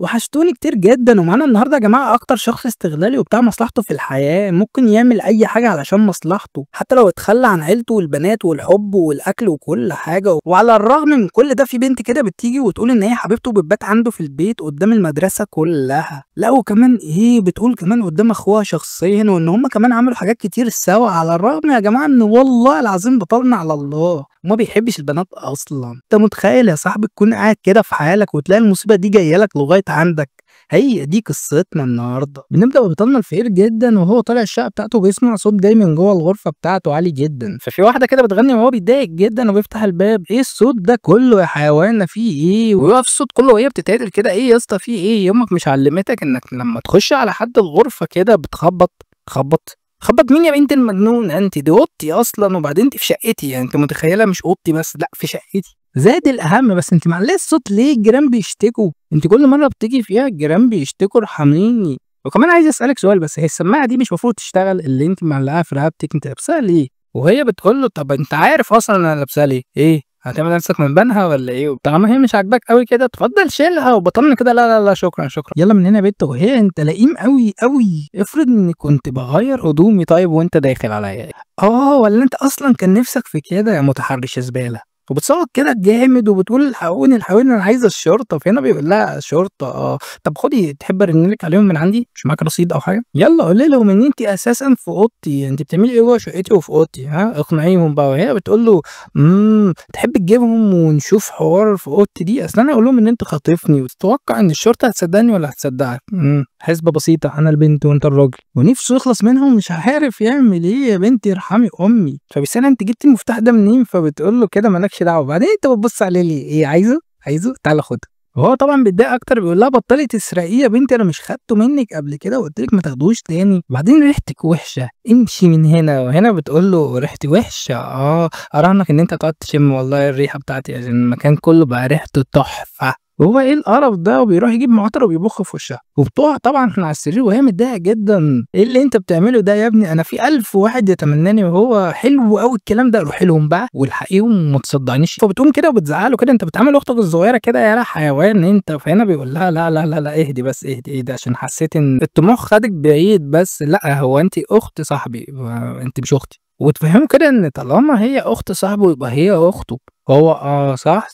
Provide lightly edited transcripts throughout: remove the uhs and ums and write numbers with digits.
وحشتوني كتير جدًا، ومعانا النهارده يا جماعة أكتر شخص استغلالي وبتاع مصلحته في الحياة، ممكن يعمل أي حاجة علشان مصلحته، حتى لو اتخلى عن عيلته والبنات والحب والأكل وكل حاجة، وعلى الرغم من كل ده في بنت كده بتيجي وتقول إن هي حبيبته وبتبات عنده في البيت قدام المدرسة كلها، لأ وكمان إيه بتقول كمان قدام أخوها شخصيًا، وإن هُم كمان عملوا حاجات كتير سوا، على الرغم يا جماعة إن والله العظيم بطلنا على الله، وما بيحبش البنات أصلًا، أنت متخيل يا صاحبي تكون قاعد كده في حالك وتلاقي المصيبة دي جاية لك لغاية عندك؟ هي دي قصتنا النهارده، بنبدأ ببطلنا الفقير جدًا وهو طالع الشقة بتاعته بيسمع صوت جاي من جوه الغرفة بتاعته عالي جدًا، ففي واحدة كده بتغني وهو بيتضايق جدًا وبيفتح الباب، إيه الصوت ده كله يا حيوانة في إيه؟ ويقف الصوت كله وهي بتتعدل كده، إيه يا اسطى في إيه؟ أمك مش علمتك إنك لما تخش على حد الغرفة كده بتخبط؟ خبط؟ خبط مين يا بنت المجنونة أنتِ؟ دي أوضتي أصلًا وبعدين أنتِ في شقتي، يعني أنتِ متخيلة مش أوضتي بس لأ في شقتي. زائد الأهم بس أنتِ معلية الصوت ليه؟ الجيران بيشتكوا، أنتِ كل مرة بتيجي فيها الجيران بيشتكوا ارحميني. وكمان عايز أسألِك سؤال بس، هي السماعة دي مش المفروض تشتغل اللي أنتِ معلقاها في رقبتِك، أنتِ لابساها ليه؟ وهي بتقول له طب أنت عارف أصلًا أنا لابساها ليه، إيه؟ هتعمل نفسك من بنها والّا إيه؟ طالما هي مش عاجباك أوي كده اتفضل شيلها وبطلنا كده لا، لا، لا شكرًا، شكرًا، يالّا من هنا يا بت وهي أنت لئيم أوي، أوي، افرض إني كنت باغيّر هدومي طيب وأنت داخل عليَّ، والّا أنت أصلًا كان نفسك في كده يا متحرش زبالة؟ وبتصوت كده جامد وبتقول الحقوني، الحقوني أنا عايزة الشرطة، فهنا بيقول لها شرطة طب خدي تحبي أرن لِك عليهم من عندي؟ مش معاكِ رصيد أو حاجة؟ يالّا قولي لهم إن أنتِ أساسًا في أوضتي، أنتِ بتعملي إيه جوّه شقتي وفي أوضتي اقنعيهم بقى، وهي بتقول له تحب تجيبهم ونشوف حوار في أوضتي دي؟ أصل أنا هاقول لهم إن أنت خاطفني، وتتوقع إن الشرطة هتصدقني والّا هتصدقك؟ حسبة بسيطة أنا البنت وأنت الراجل، ونفسه يخلص منهم مش عارف يعمل إيه، يا بنتي ارحمي أمي، فبيسألها أنتِ جبتِ المفتاح ده منين؟ فبتقول له كده ما لكش دعوة، بعدين أنت بتبص عليه ليه؟ إيه عايزه؟ عايزه؟ تعالَ خده، وهو طبعًا بيتضايق أكتر بيقول لها بطلي تسرقيه يا بنتي أنا مش خدته منِك قبل كده وقلت لِك ما تاخدوهوش تاني، وبعدين ريحتِك وحشة، امشي من هنا، وهنا بتقول له ريحتي وحشة أراهنك إن أنت هتقعد تشم والله الريحة بتاعتي عشان المكان كله بقى ريحته تحفة. وهو إيه القرف ده، وبيروح يجيب معطر وبيبخ في وشها، وبتقع طبعًا من على السرير وهي متضايقة جدًا، إيه اللي أنت بتعمله ده يا ابني؟ أنا في 1000 واحد يتمناني وهو حلو أوي الكلام ده، روحي لهم بقى والحقيهم وما تصدعنيش، فبتقوم كده وبتزعق له كده أنت بتعامل أختك الصغيرة كده يالا حيوان أنت، فهنا بيقول لها لا، لا، لا، لا اهدي بس اهدي عشان حسيت إن الطموح خدِك بعيد بس لأ هو أنتِ أخت صاحبي أنتِ مش أختي، وتفهمه كده إن طالما هي أخت صاحبه يبقى هي أخته، فهو صح،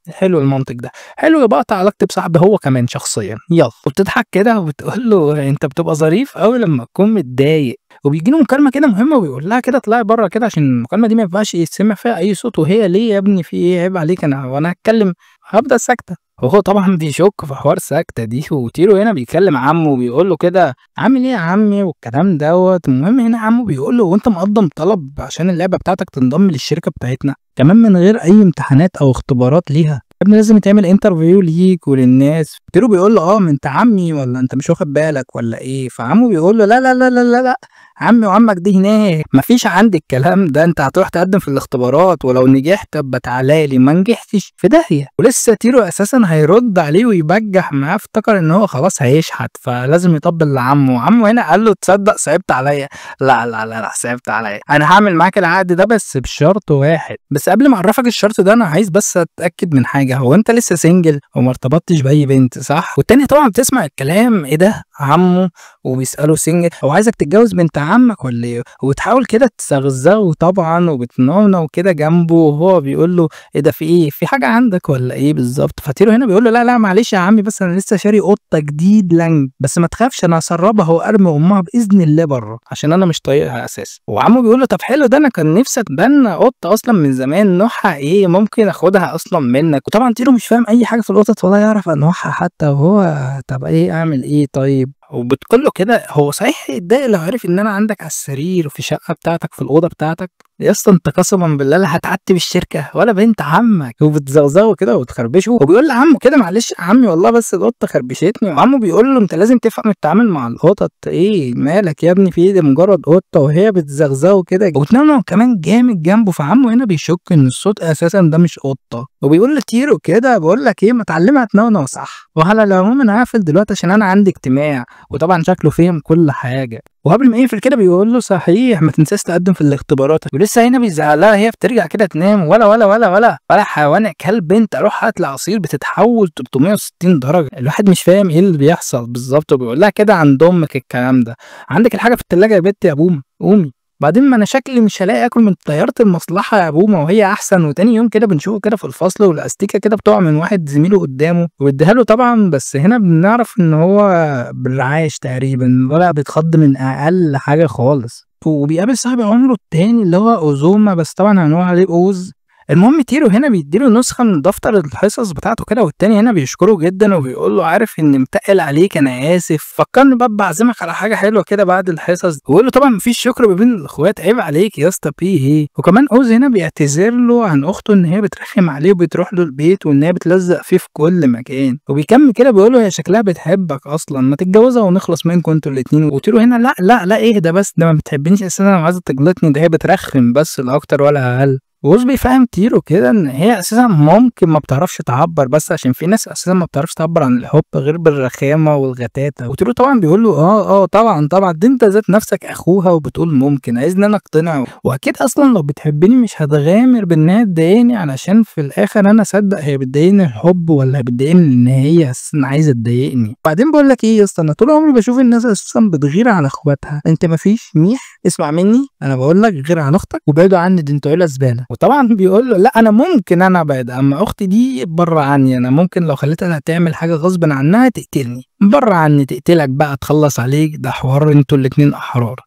حلو المنطق ده، حلو يبقى اقطع علاقتي بصاحبي هو كمان شخصيًا، يالّا، وبتضحك كده وبتقول له أنت بتبقى ظريف أوي لمّا تكون متضايق، وبييجي له مكالمة كده مهمة وبيقول لها كده اطلعي برّه كده عشان المكالمة دي ما ينفعش يتسمع فيها أي صوت، وهي ليه يا ابني في إيه عيب عليك هو أنا هاتكلم؟ هافضل ساكتة، وهو طبعًا بيشك في حوار ساكتة دي، وتيرو هنا بيكلم عمه وبيقول له كده عامل إيه يا عمي والكلام دوّة، المهم هنا عمه بيقول له هو أنت مقدّم طلب عشان اللعبة بتاعتك تنضم للشركة بتاعتنا؟ كمان من غير أي امتحانات أو اختبارات ليها، يا ابني لازم يتعمل interview ليك وللناس، تيرو بيقول له ما أنت عمي والّا أنت مش واخد بالك والّا إيه؟ فعمه بيقول له لا، لا، لا، لا، لا، لأ، عمي وعمك دي هناك، ما فيش عندي الكلام ده، أنت هتروح تقدّم في الاختبارات ولو نجحت ابقى تعالَ لي، ما نجحتش في داهية، ولسه تيرو أساسًا هيرد عليه ويبجح معاه، افتكر إن هو خلاص هيشحت فلازم يطبل لعمه، وعمه هنا قال له تصدق صعبت عليَّ، لا، لا، لا، لأ صعبت عليَّ، أنا هاعمل معاك العقد ده بس بشرط واحد، بس قبل ما أعرّفك الشرط ده أنا عايز بس أتأكد من حاجة، هو أنت لسه single وما ارتبطتش بأي بنت صح؟ والتانية طبعًا بتسمع الكلام إيه ده عمه وبيسأله single هو عايزك تتجوز بنت عمك والّا إيه؟ وبتحاول كده تستغزه طبعًا وبتنونو كده جنبه وهو بيقول له إيه ده في إيه؟ في حاجة عندك والّا إيه بالضبط؟ فتيرو هنا بيقول له لا، لا معلش يا عمي بس أنا لسه شاري قطة جديد لانج، بس ما تخافش أنا هاسرّبها وأرمي أمها بإذن الله برّه، عشان أنا مش طايقها أساسًا. وعمه بيقول له طب حلو ده أنا كان نفسي أتبنى قطة أصلًا من زمان نوعها إيه؟ ممكن آخدها أصلًا منك، وطبعًا تيرو مش فاهم أي حاجة في القطط ولا يعرف أنواعها حتى، وهو طب إيه أعمل إيه طيب؟ وبتقول له كده هو صحيح هيتضايق لو عرف إن أنا عندك على السرير وفي الشقة بتاعتك في الأوضة بتاعتك؟ يا اسطى أنت قسمًا بالله لا هتعتّب الشركة ولا بنت عمك، وبتزغزغه كده وبتخربشه، وبيقول لعمه كده معلش يا عمي والله بس القطة خربشتني، وعمه بيقول له أنت لازم تفهم التعامل مع القطط، إيه مالك يا ابني في إيه دي مجرد قطة، وهي بتزغزغه كده وبتنونو كمان جامد جنبه، فعمه هنا بيشك إن الصوت أساسًا ده مش قطة، وبيقول لتيرو كده باقول لك إيه ما تعلمها تنونو صح، وعلى العموم أنا هاقفل دلوقتي عشان أنا عندي اجتماع. وطبعا شكله فهم كل حاجه. وقبل ما يقفل كده بيقول له صحيح ما تنساش تقدم في الاختبارات، ولسه هنا بيزعلها هي بترجع كده تنام. ولا حيوان كلب انت، روح هات لي عصير بتتحول 360 درجه. الواحد مش فاهم ايه اللي بيحصل بالظبط، وبيقول لها كده عند امك الكلام ده، عندك الحاجه في الثلاجه يا بنت يا بومه قومي. بعدين ما انا شكلي مش هلاقي اكل من طياره المصلحه يا بومه وهي احسن. وتاني يوم كده بنشوفه كده في الفصل والاستيكه كده بتقع من واحد زميله قدامه واديها له طبعا، بس هنا بنعرف ان هو بالرعاش تقريبا ولا بيتخض من اقل حاجه خالص. وبيقابل صاحب عمره التاني اللي هو اوزوما، بس طبعا هنقول عليه اوز. المهم تيرو هنا بيديله نسخة من دفتر الحصص بتاعته كده، والتاني هنا بيشكره جدا وبيقول له عارف اني متقل عليك انا اسف، فكرني بقى بعزمك على حاجة حلوة كده بعد الحصص. ويقول له طبعا مفيش شكر ما بين الاخوات، عيب عليك يا اسطى ايه. وكمان اوز هنا بيعتذر له عن اخته ان هي بترخم عليه وبتروح له البيت وان هي بتلزق فيه في كل مكان. وبيكمل كده بيقول له هي شكلها بتحبك اصلا، ما تتجوزها ونخلص منكم انتوا الاتنين. وتيرو هنا لا ايه ده، بس ده ما بتحبنيش اساسا وعايزه تجلطني، ده هي بترخم بس لا اكتر ولا اقل. ووز بيفهم تيرو كده ان هي اساسا ممكن ما بتعرفش تعبر، بس عشان في ناس اساسا ما بتعرفش تعبر عن الحب غير بالرخامه والغتاتة. وتيرو طبعا بيقول له طبعا دي انت ذات نفسك اخوها وبتقول ممكن، عايزني انا اقتنع؟ واكيد اصلا لو بتحبني مش هتغامر بانها تضايقني علشان في الاخر انا اصدق هي بتضايقني الحب ولا بتضايقني ان هي اساسا عايزه تضايقني. بعدين بقول لك ايه يا اسطى، انا طول عمري بشوف الناس اساسا بتغير على اخواتها، انت مفيش ميح اسمع مني، انا بقول لك غير عن اختك وبعدوا عني، دي انتوا عيله زباله. وطبعا بيقول له لا انا ممكن انا ابعد، اما اختي دي بره عني، انا ممكن لو خليتها تعمل حاجه غصب عنها تقتلني، بره عني تقتلك بقى تخلص عليك، ده حوار انتوا الاتنين احرار،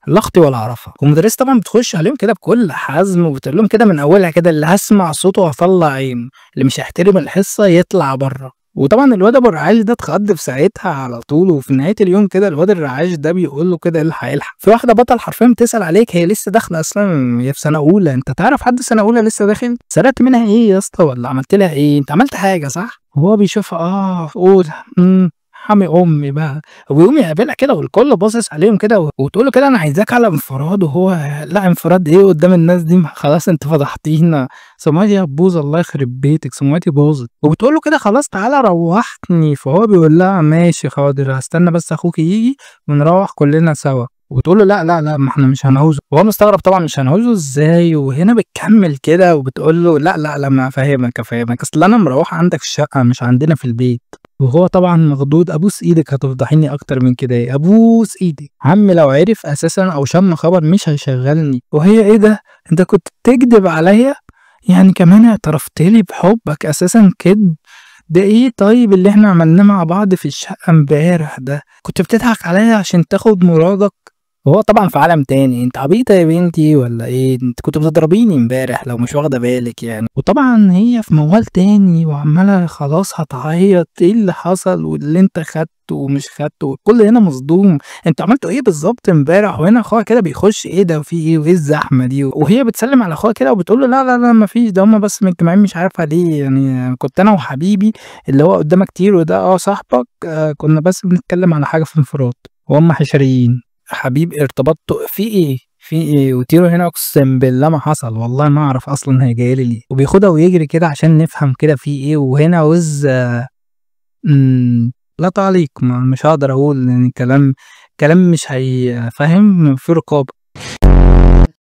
لا اختي ولا اعرفها. والمدرس طبعا بتخش عليهم كده بكل حزم وبتقول لهم كده من اولها كده اللي هسمع صوته وهطلع عينه، اللي مش هيحترم الحصه يطلع بره. وطبعا الواد ابو الرعاش ده اتخض في ساعتها على طول. وفي نهايه اليوم كده الواد الرعاش ده بيقول له كده الحق في واحده بطل حرفيا بتسال عليك، هي لسه داخله اصلا، هي في سنه اولى، انت تعرف حد سنه اولى لسه داخل؟ سرقت منها ايه يا اسطى ولا عملت لها ايه؟ انت عملت حاجه صح؟ وهو بيشوفها قول حامي امي بقى، ويقوم يقابلها كده والكل باصص عليهم كده وتقول له كده انا عايزاك على انفراد، وهو لا انفراد ايه قدام الناس دي، خلاص انت فضحتينا، سمعتي يا بوظ الله يخرب بيتك سمعتي باظت. وبتقول له كده خلاص تعالى روحني، فهو بيقول لها ماشي حاضر هستنى بس اخوك يجي ونروح كلنا سوا. وبتقول له لا ما احنا مش هنعوزه، وهو مستغرب طبعا مش هنعوزه ازاي. وهنا بتكمل كده وبتقول له لا ما افهمك اصل انا مروحه عندك في الشقه مش عندنا في البيت. وهو طبعا مخضوض، ابوس ايدك هتفضحيني اكتر من كده ايه، ابوس ايدك عمي لو عرف اساسا او شم خبر مش هيشغلني. وهي ايه ده انت كنت بتكدب عليا يعني كمان اعترفت لي بحبك اساسا كدب؟ ده ايه طيب اللي احنا عملناه مع بعض في الشقه امبارح ده، كنت بتضحك عليا عشان تاخد مرادك؟ وهو طبعا في عالم تاني، انت عبيطه يا بنتي ولا ايه، انت كنت بتضربيني امبارح لو مش واخده بالك يعني. وطبعا هي في موال تاني وعماله خلاص هتعيط، ايه اللي حصل واللي انت خدته ومش خدته، والكل هنا مصدوم، انتوا عملتوا ايه بالظبط امبارح؟ وهنا اخوها كده بيخش ايه ده وفي ايه وايه الزحمه دي، وهي بتسلم على اخوها كده وبتقول له لا مفيش، ده هما بس مجتمعين مش عارفه ليه يعني، كنت انا وحبيبي اللي هو قدامك كتير وده صاحبك كنا بس بنتكلم على حاجه في انفراد وهم حشريين. حبيب ارتبطته في ايه وتيرو هنا اقسم بالله ما حصل، والله ما اعرف اصلا هي جايه لي ليه. وبياخدها ويجري كده عشان نفهم كده في ايه. وهنا وز لا تعليق، مش هقدر اقول يعني كلام مش هيفهم في رقابه.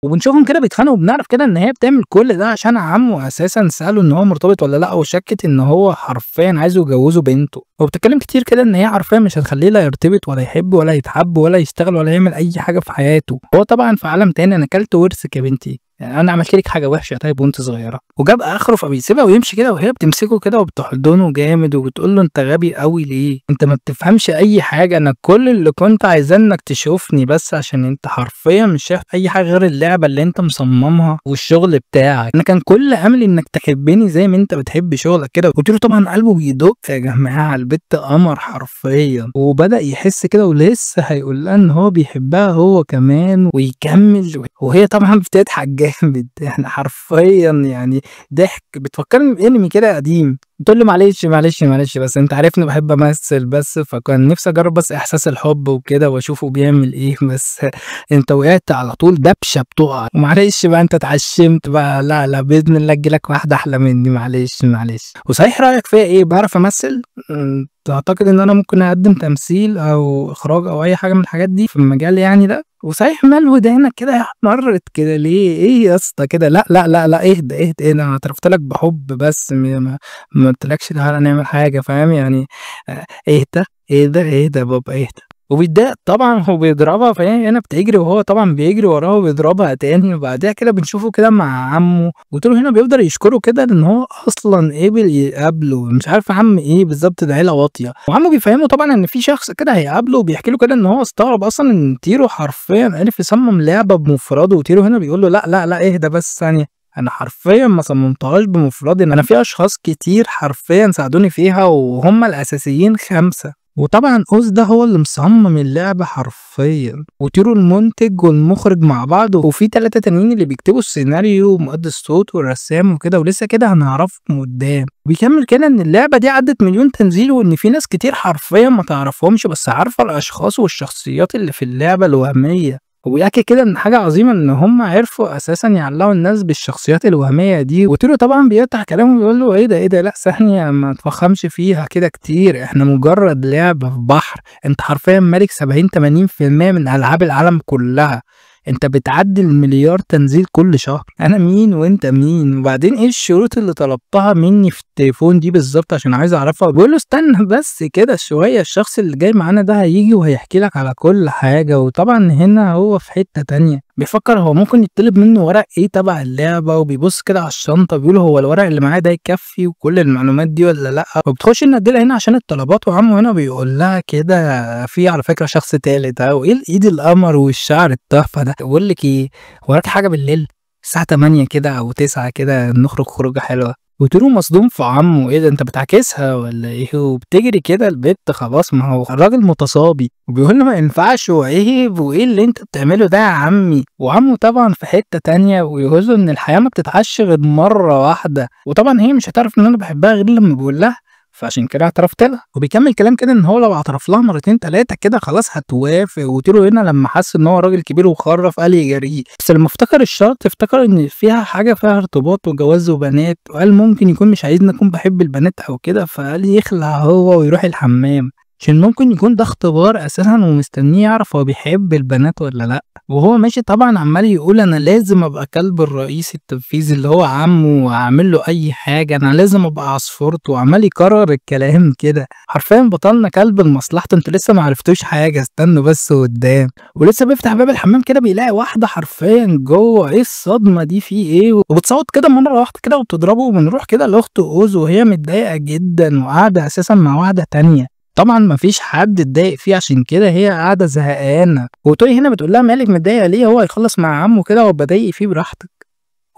وبنشوفهم كده بيتخانقوا وبنعرف كده ان هي بتعمل كل ده عشان عمه اساسا ساله ان هو مرتبط ولا لا، وشكت ان هو حرفيا عايزه يجوزه بنته. وبتتكلم كتير كده ان هي حرفيا مش هتخليه لا يرتبط ولا يحب ولا يتحب ولا يشتغل ولا يعمل اي حاجه في حياته. هو طبعا في عالم تاني، انا اكلت ورثك يا بنتي، يعني انا عملت لك حاجه وحشه طيب وانت صغيره، وجاب اخره فبيسيبها ويمشي كده، وهي بتمسكه كده وبتحضنه جامد وبتقول له انت غبي قوي ليه، انت ما بتفهمش اي حاجه، انا كل اللي كنت عايزاه انك تشوفني بس عشان انت حرفيا مش شايف اي حاجه غير اللعبه اللي انت مصممها والشغل بتاعك، انا كان كل املي انك تحبني زي ما انت بتحب شغلك كده. قلت له طبعا قلبه بيدق يا جماعه، البت قمر حرفيا، وبدا يحس كده ولسه هيقول لها ان هو بيحبها هو كمان ويكمل، وهي طبعا بتضحك جامد. احنا حرفيا يعني ضحك، بتفكّرني بأنمي كده قديم. بتقول لي: "معلش، معلش، معلش بس أنت عارفني باحب أمثّل بس، فكان نِفْسي أجرّب بس إحساس الحُب وكده وأشوفه بيعمل إيه، بس أنت وقعت على طول دبشة بتُقع، ومعلش بقى أنت اتعشّمت بقى، لا، لا، بإذن الله تيجي لك واحدة أحلى منّي معلش، معلش." وصحيح رأيك فيّا إيه، باعرف أمثّل؟ تعتقد إن أنا ممكن أقدّم تمثيل أو إخراج أو أي حاجة من الحاجات دي في المجال يعني ده؟ وصحيح مال ودانك كده احمرّت كده ليه، إيه يا اسطى كده؟ لأ، لأ، لأ، لأ، اهدى، اهدى، أنا اعترفت لك بحُب بس ما قُلتلكش تعالَ نعمل حاجة فاهم، يعني اهدى، اهدى، اهدى يا بابا اهدى. وبيتضايق طبعًا وبيضربها، فهي هنا بتجري وهو طبعًا بيجري وراها وبيضربها تاني، وبعديها كده بنشوفه كده مع عمه، وتيرو هنا بيفضل يشكره كده إن هو أصلًا قبل يقابله، مش عارف عم إيه بالضبط ده عيلة واطية، وعمه بيفهمه طبعًا إن في شخص كده هيقابله، وبيحكي له كده إن هو استغرب أصلًا إن تيرو حرفيًا عرف يصمم لعبة بمفرده، وتيرو هنا بيقول له: "لأ، لأ، لأ، اهدى بس ثانية، أنا حرفيًا ما صممتهاش بمفردي، أنا في أشخاص كتير حرفيًا ساعدوني فيها وهُم الأساسيين 5." وطبعًا أوز ده هو اللي مصمم اللعبة حرفيًا، وتيرو المنتج والمخرج مع بعض، وفي 3 تانيين اللي بيكتبوا السيناريو ومؤدي الصوت والرسام وكده، ولسه كده هنعرفهم قدّام. بيكمل كده إن اللعبة دي عدّت مليون تنزيل، وإن في ناس كتير حرفيًا ما تعرفهمش بس عارفة الأشخاص والشخصيات اللي في اللعبة الوهمية. وبيحكي كده إن حاجة عظيمة إن هم عرفوا أساسًا يعلّقوا الناس بالشخصيات الوهمية دي، وتيرو طبعًا بيقطع كلامه ويقول له: "إيه ده، إيه ده، لأ ثانية ما تفخّمش فيها كده كتير، إحنا مجرد لعبة في بحر، أنت حرفيًا مالك 70، 80% من ألعاب العالم كلّها، أنت بتعدّي ال1.000.000,000 تنزيل كل شهر، أنا مين وأنت مين؟ وبعدين إيه الشروط اللي طلبتها منّي في التليفون دي بالضبط عشان عايز أعرفها؟" بيقول له: "استنى بس كده شوية، الشخص اللي جاي معانا ده هييجي وهيحكي لك على كل حاجة." وطبعًا هنا هو في حتّة تانية، بيفكّر هو ممكن يطلب منّه ورق إيه تبع اللعبة، وبيبُص كده على الشنطة بيقول هو الورق اللي معايا ده يكفّي وكل المعلومات دي والّا لأ، وبتخش الندّلة هنا عشان الطلبات، وعمه هنا بيقول لها كده في على فكرة شخص تالت أهو، إيه الإيد القمر والشعر التحفة ده، باقول لِك إيه، وراكِ حاجة بالليل؟ الساعة 20:00 كده أو 21:00 كده نخرج خروجة حلوة. وتيرو مصدوم في عمه، إيه ده أنت بتعاكسها والّا إيه؟ وبتجري كده البت خلاص ما هو الراجل متصابي، وبيقول له: "ما ينفعش وعيب وإيه اللي أنت بتعمله ده يا عمي؟" وعمه طبعًا في حتة تانية ويقول له إن الحياة ما بتتعاشش غير مرة واحدة، وطبعًا هي مش هتعرف إن أنا باحبها غير لمّا باقول لها، فعشان كده اعترفت لها. وبيكمل كلام كده إن هو لو اعترف لها مرتين 3 كده خلاص هتوافق، وتيرو هنا لمّا حس إن هو راجل كبير وخرّف قال يجاريه، بس لمّا افتكر الشرط افتكر إن فيها حاجة فيها ارتباط وجواز وبنات، وقال ممكن يكون مش عايزني أكون باحب البنات أو كده، فقال يخلع هو ويروح الحمام، عشان ممكن يكون ده اختبار أساسًا ومستنيه يعرف هو بيحب البنات والّا لأ. وهو ماشي طبعًا عمّال يقول أنا لازم أبقى كلب الرئيس التنفيذي اللي هو عمه، وهاعمل له أي حاجة، أنا لازم أبقى عصفورته، وعمّال يكرر الكلام كده، حرفيًا بطلنا كلب لمصلحته، أنتم لسه ما عرفتوش حاجة استنوا بس قدّام. ولسه بيفتح باب الحمام كده بيلاقي واحدة حرفيًا جوّه، إيه الصدمة دي في إيه؟ وبتصوت كده مرّة واحدة كده وبتضربه، وبنروح كده لأخت أوزو وهي متضايقة جدًا وقاعدة أساسًا مع واحدة تانية. طبعًا ما فيش حد اتضايق فيه عشان كده هي قاعدة زهقانة، وتوي هنا بتقول لها: "مالِك متضايقة ليه؟ هو هيخلّص مع عمه كده وابقى ضايقي فيه براحتك."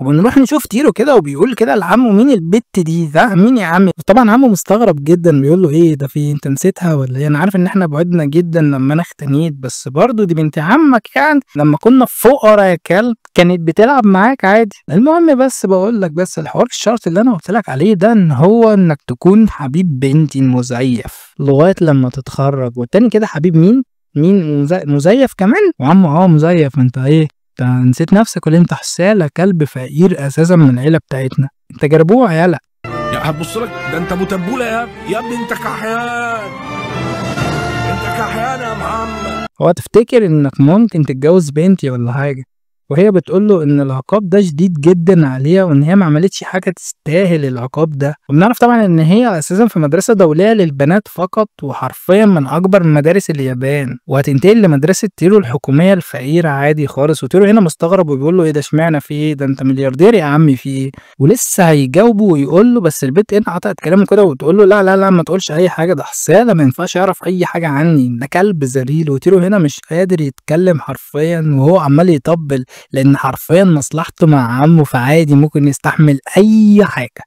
وبنروح نشوف تيرو كده وبيقول كده لعمه: "مين البت دي؟ ده مين يا عم؟" طبعًا عمه مستغرب جدًا بيقول له: "إيه ده في إيه؟ أنت نسيتها والّا إيه؟ أنا عارف إن إحنا بُعدنا جدًا لمّا أنا اختنيت، بس برضه دي بنت عمك يعني، لمّا كنا فُقرا يا كلب كانت بتلعب معاك عادي." المهم بس باقول لك بس الحوار الشرط اللي أنا قُلت لك عليه ده إن هو إنك تكون حبيب بنتي المزيف لغاية لمّا تتخرج، والتاني كده حبيب مين؟ مين مزيف كمان؟ وعمه مزيف أنت إيه؟ أنت نسيت نفسك والّا إيه؟ أنت حسالة كلب فقير أساسًا من العيلة بتاعتنا، أنت جربوع يالا. هتبص لك ده انت ابو تبوله يا ابني، يا ابني انت كحيان، انت كحيان يا محمد. هو تفتكر إنك ممكن تتجوز بنتي والّا حاجة، وهي بتقول له إن العقاب ده شديد جدًا عليها وإن هي ما عملتش حاجة تستاهل العقاب ده، وبنعرف طبعًا إن هي أساسًا في مدرسة دولية للبنات فقط وحرفيًا من أكبر مدارس اليابان، وهتنتقل لمدرسة تيرو الحكومية الفقيرة عادي خالص، وتيرو هنا مستغرب وبيقول له: "إيه ده اشمعنى في إيه؟ ده أنت ملياردير يا عم في إيه؟" ولسه هيجاوبه ويقول له بس البت هنا قطعت كلامه كده وتقول له: "لا، لا، لا ما تقولش أي حاجة، ده حسالة ما ينفعش يعرف أي حاجة عني، ده كلب ذليل." وتيرو هنا مش قادر يتكلم حرفيًا وهو عمّال يطبل، لإن حرفيًا مصلحته مع عمه، فعادي ممكن يستحمل أي حاجة،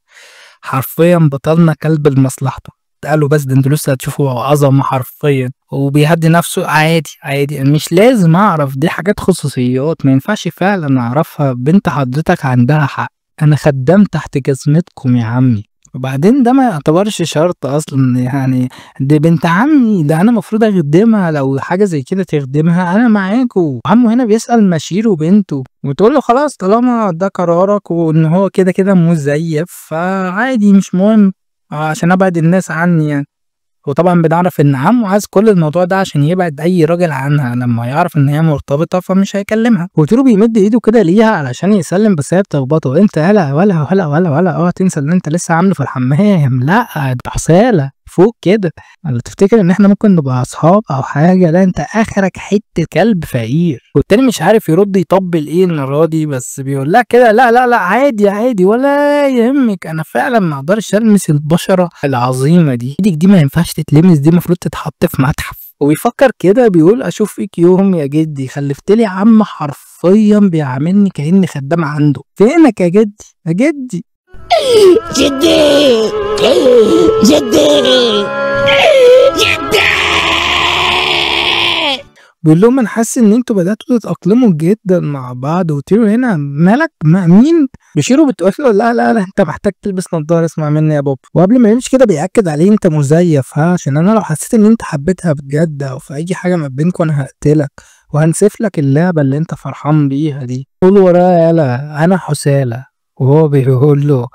حرفيًا بطلنا كلب لمصلحته. قال له: "بس ده أنتم لسه هتشوفوا عظمة حرفيًا." وبيهدّي نفسه عادي، عادي مش لازم أعرف، دي حاجات خصوصيات ما ينفعش فعلًا أعرفها، بنت حضرتك عندها حق. انا خدام تحت جزمتكم يا عمي. وبعدين ده ما يعتبرش شرط اصلا، يعني دي بنت عمي، ده انا المفروض اخدمها، لو حاجه زي كده تخدمها انا معاكوا. عمو هنا بيسأل مشير وبنته وتقول له خلاص طالما ده قرارك وان هو كده كده مزيف فعادي مش مهم، عشان ابعد الناس عني يعني. وطبعا بنعرف ان عمو عايز كل الموضوع ده عشان يبعد اي راجل عنها، لما يعرف ان هي مرتبطه فمش هيكلمها. وتيرو بيمد ايده كده ليها علشان يسلم بس هي بتخبطه، انت ولا اوعى تنسى اللي انت لسه عامله في الحمام، لا ده حساله فوق كده. ولا تفتكر ان احنا ممكن نبقى اصحاب او حاجه؟ لا انت اخرك حته كلب فقير. والتاني مش عارف يرد يطبل ايه المره دي، بس بيقول لها كده لا لا لا عادي عادي ولا يهمك، انا فعلا ما اقدرش المس البشره العظيمه دي، ايدك دي ما ينفعش تتلمس، دي المفروض تتحط في متحف. وبيفكر كده بيقول اشوف فيك يوم يا جدي، خلفتلي عم حرفيا بيعاملني كاني خدام عنده، فينك يا جدي يا جدي؟ جدي جدي جدي. بيقول لهم انا حاسس ان انتوا بداتوا تتاقلموا جدا مع بعض. وتيرو هنا مالك مع مين؟ بشيرو بتقول له لا لا لا انت محتاج تلبس نضاره، اسمع مني يا بابا. وقبل ما يمشي كده بياكد عليه انت مزيف، عشان انا لو حسيت ان انت حبيتها بجد او في اي حاجه ما بينكم انا هقتلك وهنسف لك اللعبه اللي انت فرحان بيها دي. قول ورايا يلا انا حساله. وهو بيقول له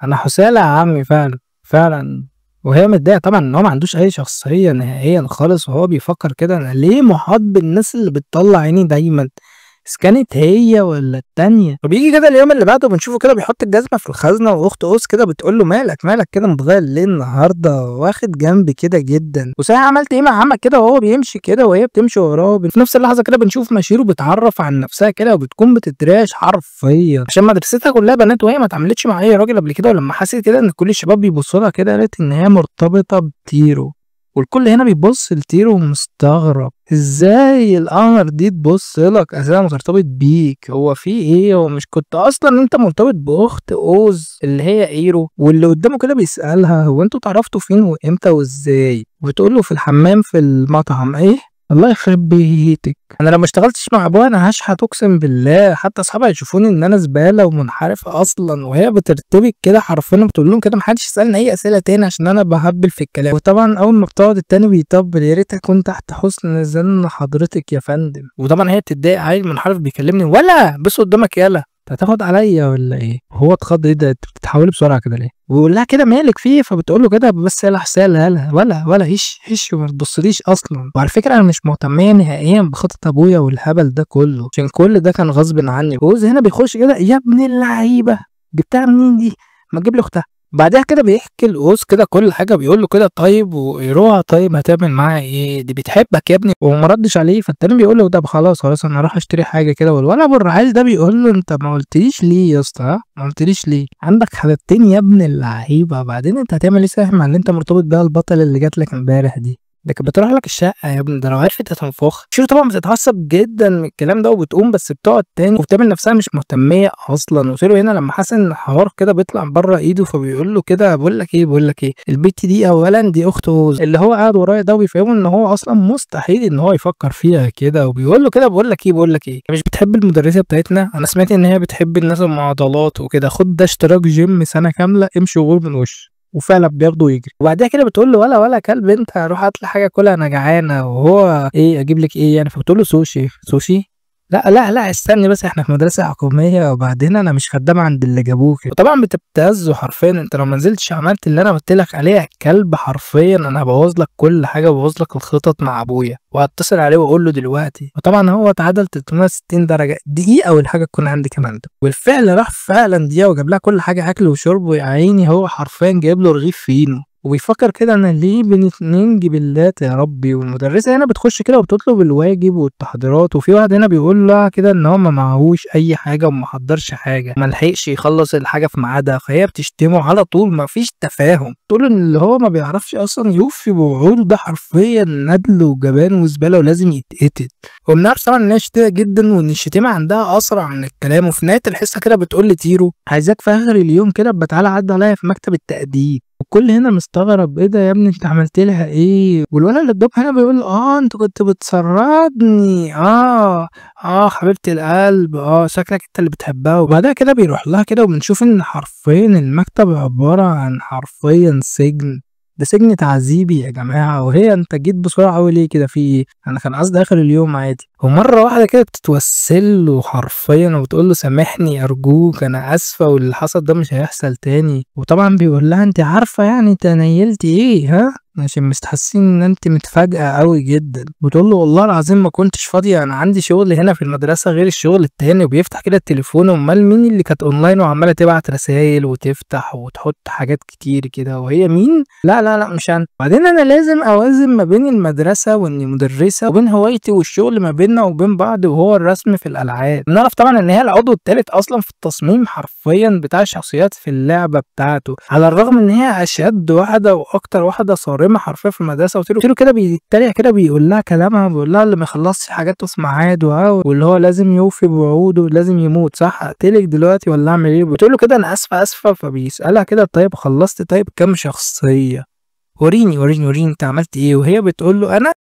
انا حساله يا عمي فعلا فعلا. وهي متضايقه طبعا ان هو ما عندوش اي شخصيه نهائيا خالص، وهو بيفكر كده انا ليه محاط بالناس اللي بتطلع عيني دايما، اذا كانت هي ولا التانية. وبيجي كده اليوم اللي بعده بنشوفه كده بيحط الجزمه في الخزنه، واخت اوس كده بتقول له مالك كده متغير ليه النهارده، واخد جنب كده جدا. وصحيح عملت ايه مع عمك كده وهو بيمشي كده وهي بتمشي وراه. في نفس اللحظه كده بنشوف ماشيرو بتعرف عن نفسها كده وبتكون بتتراش حرفيا عشان مدرستها كلها بنات وهي ما اتعاملتش مع اي راجل قبل كده. ولما حست كده ان كل الشباب بيبصوا لها كده قالت ان هي مرتبطه بتيرو. والكل هنا بيبص لتيرو مستغرب، ازاي القمر دي تبص لك اساسا مرتبط بيك، هو في ايه؟ هو مش كنت اصلا انت مرتبط باخت اوز اللي هي ايرو؟ واللي قدامه كده بيسالها هو انتوا اتعرفتوا فين وامتى وازاي؟ وتقول له في الحمام في المطعم. ايه؟ الله يخرب بيتك، انا لو ما اشتغلتش مع ابويا انا هشحت اقسم بالله، حتى اصحابي هيشوفوني ان انا زباله ومنحرفه اصلا. وهي بترتبك كده حرفيا بتقول لهم كده محدش يسالني اي اسئله تاني عشان انا بهبل في الكلام. وطبعا اول ما بتقعد التاني بيطبل يا ريت اكون تحت حسن ظن حضرتك يا فندم. وطبعا هي بتتضايق، عيل منحرف بيكلمني ولا بص قدامك يالا انت هتاخد عليا ولا ايه؟ هو اتخض، ايه ده انت بتتحولي بسرعه كده ليه؟ ويقول لها كده مالك فيه؟ فبتقول له كده بس يلا حسال يلا ولا هش وما تبصليش اصلا. وعلى فكره انا مش مهتميه نهائيا بخطط ابويا والهبل ده كله، عشان كل ده كان غصب عني. ووز هنا بيخش كده يا ابن اللعيبه جبتها منين دي؟ ما تجيب لي اختها. بعدها كده بيحكي لأوز كده كل حاجة، بيقول له كده طيب ويروها طيب هتعمل معاها ايه؟ دي بتحبك يا ابني. وما ردش عليه. فالتاني بيقول له ده خلاص انا راح اشتري حاجة كده. والولد ابو الرعاش ده بيقول له انت ما قلتليش ليه يا اسطى؟ ما قلتليش ليه؟ عندك حالتين يا ابن اللعيبة، بعدين انت هتعمل ايه صحيح مع اللي انت مرتبط بيها البطل اللي جات لك امبارح دي؟ ده كانت بتروح لك الشقه يا ابني، ده لو عرفت هتنفخ. شيرو طبعا بتتعصب جدا من الكلام ده وبتقوم، بس بتقعد تاني وبتعمل نفسها مش مهتميه اصلا. وشيرو هنا لما حاسس ان الحوار كده بيطلع بره ايده فبيقول له كده بقول لك ايه البت دي اولا دي اخته اللي هو قاعد ورايا ده، وبيفهمه ان هو اصلا مستحيل ان هو يفكر فيها كده. وبيقول له كده بقول لك ايه مش بتحب المدرسه بتاعتنا؟ انا سمعت ان هي بتحب الناس المعضلات وكده، خد ده اشتراك جيم سنه كامله امشي وغور من وش. وفعلا بياخده ويجري. وبعدها كده بتقول له ولا كلب انت روح هات لي حاجه كلها انا جعانه. وهو ايه اجيب لك ايه يعني؟ فبتقول له سوشي. لا استني بس احنا في مدرسه حكوميه، وبعدين انا مش خدام عند اللي جابوك. وطبعا بتبتزه حرفيا، انت لو ما نزلتش عملت اللي انا قلت لك عليه يا كلب حرفيا انا هبوظ لك كل حاجه، وبوظ لك الخطط مع ابويا، وهتصل عليه واقول له دلوقتي. وطبعا هو اتعدل 360 درجه، دقيقه والحاجه تكون عندي كمان ده. والفعل راح فعلا دقيقه وجاب لها كل حاجه اكل وشرب، ويا عيني هو حرفيا جايب له رغيف فينو. وبيفكر كده انا ليه بين اتنين جبلات يا ربي. والمدرسه هنا بتخش كده وبتطلب الواجب والتحضيرات، وفي واحد هنا بيقول لها كده ان هو ما معهوش اي حاجه وما حضرش حاجه، ما لحقش يخلص الحاجه في ميعادها. فهي بتشتمه على طول، ما فيش تفاهم، تقول ان اللي هو ما بيعرفش اصلا يوفي بوعوده ده حرفيا ندل وجبان وزباله ولازم يتقتل. وبنعرف طبعا ان هي شتيمه جدا وان الشتيمه عندها اسرع من الكلام. وفي نهايه الحصه كده بتقول لتيرو عايزاك في اخر اليوم كده تعالى عدى عليا في مكتب التأديب. والكل هنا مستغرب ايه ده يا ابني انت عملت لها ايه؟ والولد اللي قدام هنا بيقول انت كنت بتسربني. حبيبة القلب، شكلك انت اللي بتحبها. وبعدها كده بيروح لها كده وبنشوف ان حرفيا المكتب عبارة عن حرفيا سجن. ده سجن تعذيبي يا جماعة. وهي انت جيت بسرعة اوي ليه كده؟ في ايه؟ انا كان قصدي اخر اليوم عادي. ومرة واحدة كده بتتوسل له حرفيا وبتقول له سامحني ارجوك انا اسفة واللي حصل ده مش هيحصل تاني. وطبعا بيقول لها انت عارفة يعني انت نيلتي ايه ها؟ عشان مستحسين ان انت متفاجئة قوي جدا. بتقول له والله العظيم ما كنتش فاضية، انا عندي شغل هنا في المدرسة غير الشغل التاني. وبيفتح كده التليفون، امال مين اللي كانت اونلاين وعمالة تبعت رسايل وتفتح وتحط حاجات كتير كده؟ وهي مين؟ لا لا لا مش انا. بعدين انا لازم اوازن ما بين المدرسة واني مدرسة وبين هوايتي والشغل ما بيننا وبين بعض وهو الرسم في الالعاب. بنعرف طبعا ان هي العضو التالت اصلا في التصميم حرفيا بتاع الشخصيات في اللعبة بتاعته، على الرغم ان هي اشد واحدة واكتر واحدة صارمة حرفيا في المدرسة. وتيرو كده بيتريق كده بيقول لها كلامها، بيقول لها اللي ما يخلصش حاجاته في ميعاد واللي هو لازم يوفي بوعوده ولازم يموت. صح اقتلك دلوقتي ولا اعمل ايه؟ بتقول له كده انا اسفة اسفة. فبيسألها كده طيب خلصت طيب كام شخصية؟ وريني انت عملت ايه؟ وهي بتقول له انا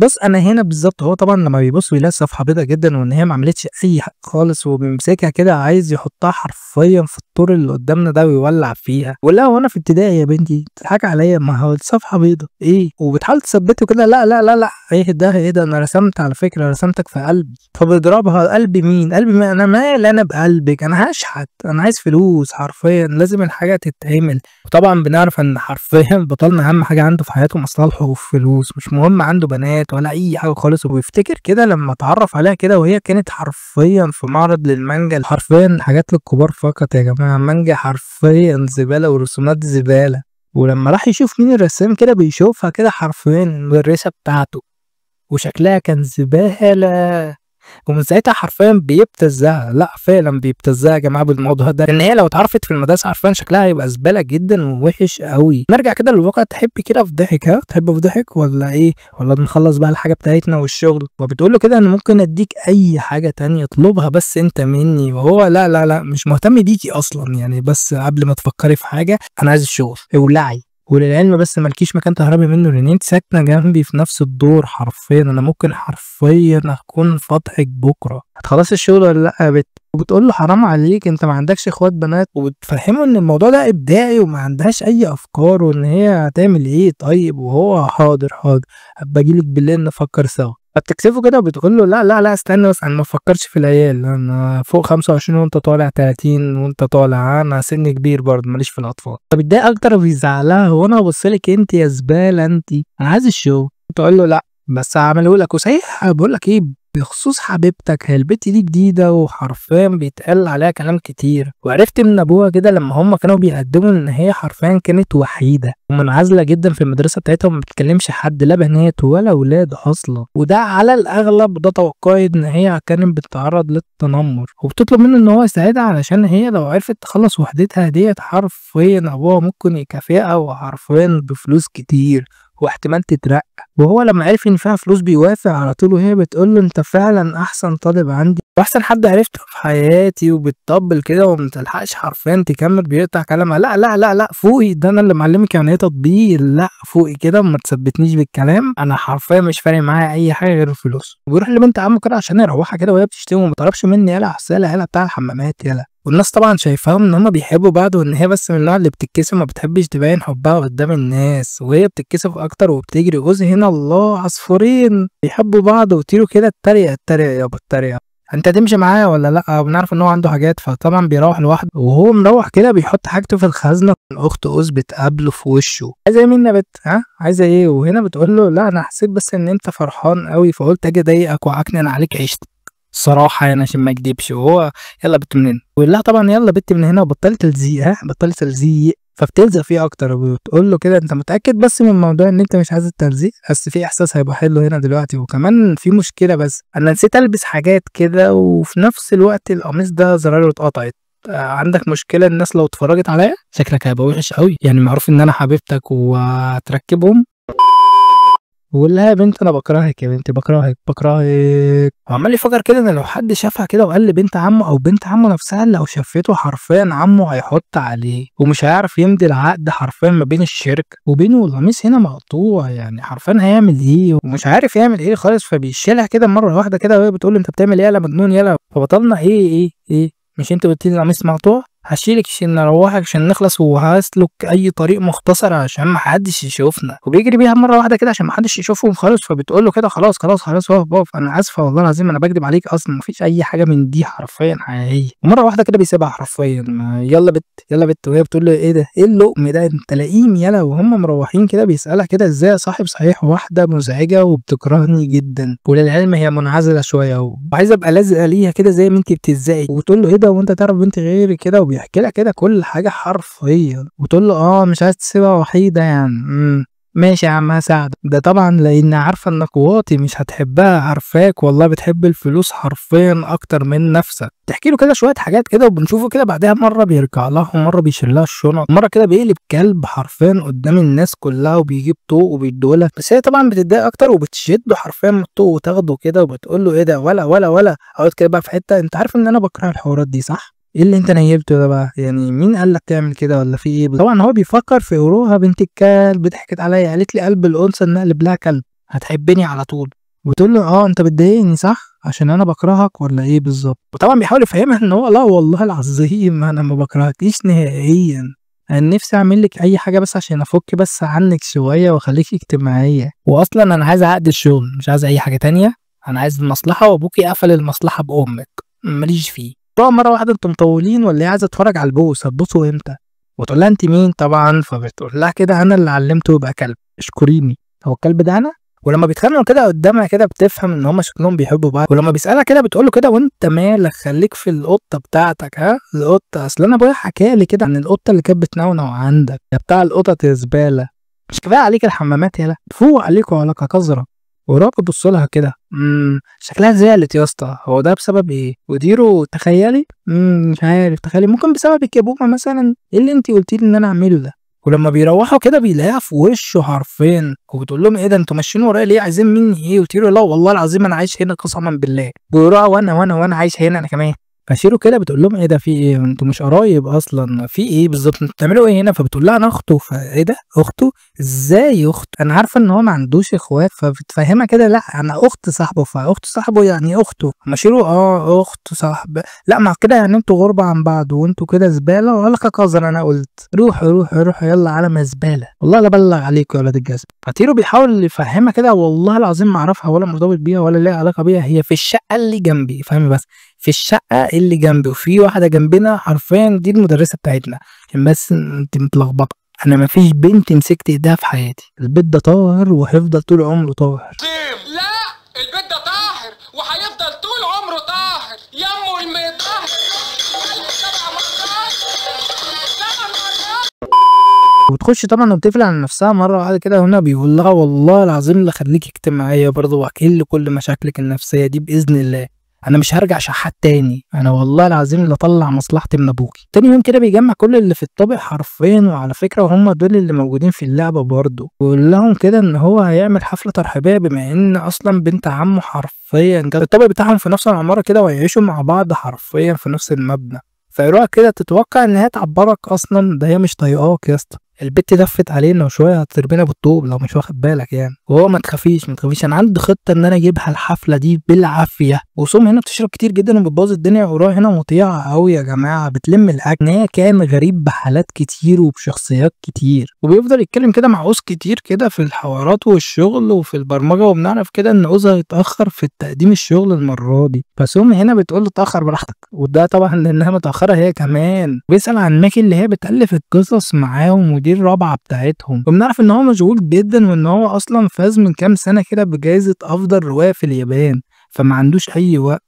بص انا هنا بالظبط. هو طبعا لما بيبص بيلاقي الصفحه بيضه جدا وان هي ما عملتش اي حاجه خالص، وبيمسكها كده عايز يحطها حرفيا في الطور اللي قدامنا ده ويولع فيها. ولا هو انا في ابتدائي يا بنتي تضحك عليا؟ ما هو الصفحه بيضه ايه؟ وبتحاول تثبته كده. لا لا لا لا ايه ده انا رسمت على فكره رسمتك في قلبي. فبيضربها. قلبي مين؟ قلبي مين؟ انا مال انا بقلبك؟ انا هشحت، انا عايز فلوس حرفيا، لازم الحاجه تتعمل. وطبعا بنعرف ان حرفيا بطلنا اهم حاجه عنده في حياته مصالحه وفلوس، مش مهم عنده بنات ولا اي حاجه خالص. وبيفتكر كده لما اتعرف عليها كده وهي كانت حرفيا في معرض للمانجا، حرفيا حاجات للكبار فقط يا جماعه. مانجا حرفيا زباله ورسومات زباله. ولما راح يشوف مين الرسام كده بيشوفها كده حرفيا المدرسه بتاعته وشكلها كان زباله. ومن ساعتها حرفيا بيبتزها. لا فعلا بيبتزها يا جماعه بالموضوع ده، لان هي لو اتعرفت في المدرسه حرفيا شكلها هيبقى زباله جدا ووحش قوي. نرجع كده للواقع. تحبي كده في ضحك؟ تحب في ضحك ولا ايه؟ ولا نخلص بقى الحاجه بتاعتنا والشغل؟ وبتقول له كده انا ممكن اديك اي حاجه تانية اطلبها بس انت مني. وهو لا لا لا مش مهتم بيكي اصلا يعني، بس قبل ما تفكري في حاجه انا عايز الشغل اولعي. وللعلم بس مالكيش مكان تهربي منه لان انت ساكنه جنبي في نفس الدور حرفيا. انا ممكن حرفيا اكون فاضحك بكره. هتخلصي الشغل ولا لا يا بت؟ وبتقول له حرام عليك انت ما عندكش اخوات بنات. وبتفهمه ان الموضوع ده ابداعي وما عندهاش اي افكار وان هي هتعمل ايه. طيب وهو حاضر هبقى اجيلك بالليل نفكر سوا. فبتكسفه كده وبتقول له لا لا لا استنى بس انا ما بفكرش في العيال، انا فوق 25 وانت طالع 30 وانت طالع، انا سن كبير برضه ماليش في الاطفال. فبيتضايق اكتر وبيزعلها. هو انا هبصلك انت يا زباله انت؟ انا عايز الشغل. تقول له لا بس هعمله لك. وصحيح بقول لك ايه بخصوص حبيبتك، هي البت دي جديدة وحرفيا بيتقال عليها كلام كتير. وعرفت من ابوها كده لما هم كانوا بيقدموا ان هي حرفيا كانت وحيدة ومنعزلة جدا في المدرسة بتاعتها وما بتكلمش حد لا بنات ولا ولاد اصلا. وده على الاغلب ده توقعي ان هي كانت بتتعرض للتنمر. وبتطلب منه ان هو يساعدها علشان هي لو عرفت تخلص وحدتها ديت حرفيا ابوها ممكن يكافئها وحرفيا بفلوس كتير واحتمال تترقى. وهو لما عرف ان فيها فلوس بيوافق على طول. وهي بتقول له انت فعلا احسن طالب عندي واحسن حد عرفته في حياتي. وبتطبل كده ومتلحقش حرفيا تكمل بيقطع كلامها. لا لا لا لا فوقي، ده انا اللي معلمك يعني ايه تطبيل. لا فوقي كده ما تثبتنيش بالكلام، انا حرفيا مش فارق معايا اي حاجه غير الفلوس. وبيروح لبنت عمه كده عشان يروحها كده وهي بتشتمه وما طلبش مني يالا حسالة يالا بتاع الحمامات يالا. والناس طبعا شايفاهم ان هما بيحبوا بعض وان هي بس من النوع اللي بتتكسف ما بتحبش تبين حبها قدام الناس، وهي بتتكسف اكتر وبتجري. جوزي هنا الله عصفورين بيحبوا بعض. وتيرو كده اتريق يابا اتريق انت هتمشي معايا ولا لا؟ بنعرف ان هو عنده حاجات فطبعا بيروح لوحده. وهو مروح كده بيحط حاجته في الخزنه. اخت اوز بتقابله في وشه. عايزه ايه مني يا بت؟ عايزه ايه؟ وهنا بتقول له لا انا حسيت بس ان انت فرحان قوي فقلت اجي اضايقك واعكنن عليك عيشتك الصراحه يعني عشان ما اكدبش. وهو يلا بت من هنا. ويقول لها طبعا يلا بت من هنا وبطلت تلزيق. بطلت تلزيق. فبتلزق فيه اكتر وبتقول له كده انت متاكد بس من الموضوع ان انت مش عايز التلزيق؟ بس في احساس هيبقى حلو هنا دلوقتي. وكمان في مشكله بس انا نسيت البس حاجات كده وفي نفس الوقت القميص ده زرايره اتقطعت. عندك مشكله الناس لو اتفرجت عليا؟ شكلك هيبقى وحش قوي يعني. معروف ان انا حبيبتك وتركبهم. بيقول لها يا بنت انا بكرهك، يا بنتي بكرهك بكرهك. وعمال يفكر كده ان لو حد شافها كده وقال لبنت عمه او بنت عمه نفسها لو شافته حرفيا عمه هيحط عليه ومش هيعرف يمضي العقد حرفيا ما بين الشركه وبينه، والقميص هنا مقطوع يعني حرفيا هيعمل ايه ومش عارف يعمل ايه خالص. فبيشيلها كده مره واحده كده وهي بتقول له انت بتعمل ايه يالا مجنون يالا. فبطلنا ايه مش انت قلت لي القميص مقطوع؟ هشيلك عشان نروحك عشان نخلص وهسلك اي طريق مختصر عشان ما حدش يشوفنا. وبيجري بيها مره واحده كده عشان ما حدش يشوفهم خالص. فبتقول له كده خلاص خلاص خلاص اقف انا اسفه والله العظيم انا بكدب عليك اصلا مفيش اي حاجه من دي حرفيا حقيقيه. ومره واحده كده بيسيبها حرفيا يلا بت يلا بت. وهي بتقول له ايه ده ايه اللقم ده انت لئيم يلا. وهم مروحين كده بيسالها كده ازاي يا صاحب صحيح واحده مزعجه وبتكرهني جدا وللعلم هي منعزله شويه وعايزه ابقى لازقه ليها كده زي ما انت بتزعي. وتقول له ايه ده وانت تعرف بنت غيري كده وبيحكي لها كده كل حاجه حرفيا. وتقول له مش عايز تسيبها وحيده يعني ماشي يا عم هساعدك. ده طبعا لان عارفه انك واطي مش هتحبها عارفاك والله بتحب الفلوس حرفيا اكتر من نفسك. تحكي له كده شويه حاجات كده وبنشوفه كده بعدها مره بيرجع لها ومره بيشيل لها الشنط مره كده بيقلب كلب حرفيا قدام الناس كلها وبيجيب طوق وبيديهولها. بس هي طبعا بتتضايق اكتر وبتشده حرفيا من الطوق وتاخده كده وبتقول له ايه ده ولا اقعد كده بقى في حته. انت عارف ان انا بكره الحوارات دي صح؟ ايه اللي انت نيبته ده بقى يعني مين قال لك تعمل كده ولا في ايه؟ طبعا هو بيفكر في قروها بنت الكلب ضحكت عليا قالت لي قلب الانثى ان اقلب لها كلب هتحبني على طول. وتقول له انت بتضايقني صح عشان انا بكرهك ولا ايه بالظبط؟ وطبعا بيحاول يفهمها ان هو لا والله العظيم انا ما بكرهكيش نهائيا انا نفسي اعمل لك اي حاجه بس عشان افك بس عنك شويه واخليكي اجتماعيه. واصلا انا عايز عقد الشغل مش عايز اي حاجه تانية. انا عايز المصلحه وابوكي قفل المصلحه بامك ماليش فيه. طبعا مره واحده انتوا مطولين ولا ايه عايزه اتفرج على البوس هتبوسوا امتى؟ وتقول لها انت مين طبعا. فبتقول لها كده انا اللي علمته يبقى كلب اشكريني. هو الكلب ده انا. ولما بيتخانقوا كده قدامها كده بتفهم ان هما شكلهم بيحبوا بعض. ولما بيسالها كده بتقول له كده وانت مالك خليك في القطه بتاعتك القطه. اصل انا ابويا حكى لي كده عن القطه اللي كانت بتنونو عندك يا بتاع القطط يا زباله مش كفايه عليك الحمامات يالا فوق عليكوا على كزره. وراك بتبص لها كده شكلها زعلت يا اسطى. هو ده بسبب ايه؟ وديرو تخيلي مش عارف تخيلي ممكن بسببك يا بومه مثلا. ايه اللي انت قلتي لي ان انا اعمله ده؟ ولما بيروحوا كده بيلاقيها في وشه حرفيا وبتقول لهم ايه ده انتوا ماشيين ورايا ليه عايزين مني ايه؟ وتيرو لا والله العظيم انا عايش هنا قسما بالله. بيقولوا وانا عايش هنا انا كمان. فشيرو كده بتقول لهم ايه ده في ايه انتوا مش قرايب اصلا في ايه بالظبط انتوا بتعملوا ايه هنا؟ فبتقول لها انا اخته. فايه ده اخته ازاي اخت؟ انا عارفه ان هو ما عندوش اخوات. فبتفهمها كده لا انا اخت صاحبه. فاخت صاحبه يعني اخته. اما شيرو اخت صاحب لا مع كده يعني انتوا غربة عن بعض وانتوا كده زباله. ولا كقذر انا قلت روحوا يلا على زباله والله لا بلغ عليكم يا ولاد الجزم. فتيرو بيحاول يفهمها كده والله العظيم ما اعرفها ولا مرتبط بيها ولا ليها علاقه بيها. هي في الشقه اللي جنبي فاهمي بس في الشقه اللي جنبي وفي واحده جنبنا حرفيا دي المدرسه بتاعتنا عشان بس انت متلخبطه. انا مفيش بنت مسكت ايدها في حياتي. البيت ده طاهر وهيفضل طول عمره طاهر. لا البيت ده طاهر وهيفضل طول عمره طاهر يمه المطهر 7 مرات 7 مرات. وتخش طبعا وبتقفل على نفسها مره واحده كده. هنا بيقول لها والله العظيم اللي خليكي اجتماعيه برضه واحكي كل مشاكلك النفسيه دي باذن الله. انا مش هرجع شحات تاني. انا والله العظيم اللي اطلع مصلحتي من ابوكي. تاني يوم كده بيجمع كل اللي في الطابق حرفيا. وعلى فكره هم دول اللي موجودين في اللعبه برضه. ويقول لهم كده ان هو هيعمل حفله ترحيبيه بما ان اصلا بنت عمه حرفيا كان الطابق بتاعهم في نفس العماره كده وهيعيشوا مع بعض حرفيا في نفس المبنى. فيروح كده تتوقع ان هي تعبرك اصلا ده هي مش طايقاك يا اسطى. البت دفت علينا وشويه هترمينا بالطوب لو مش واخد بالك يعني. وهو ما تخافيش انا عندي خطه ان انا اجيبها الحفله دي بالعافيه. وسوم هنا بتشرب كتير جدا وبتبوظ الدنيا. وراها هنا مطيعه قوي يا جماعه بتلم الاكل. هي كان غريب بحالات كتير وبشخصيات كتير وبيفضل يتكلم كده مع اوز كتير كده في الحوارات والشغل وفي البرمجه. وبنعرف كده ان اوز هيتاخر في التقديم الشغل المره دي. فسوم هنا بتقول له اتاخر براحتك. وده طبعا لانها متاخره هي كمان. بيسال عن ماكي اللي هي بتالف القصص معاهم ودي الرابعه بتاعتهم. وبنعرف ان هو مشغول جدا وان هو اصلا فاز من كام سنه كده بجائزه افضل روايه في اليابان. فما عندوش اي وقت.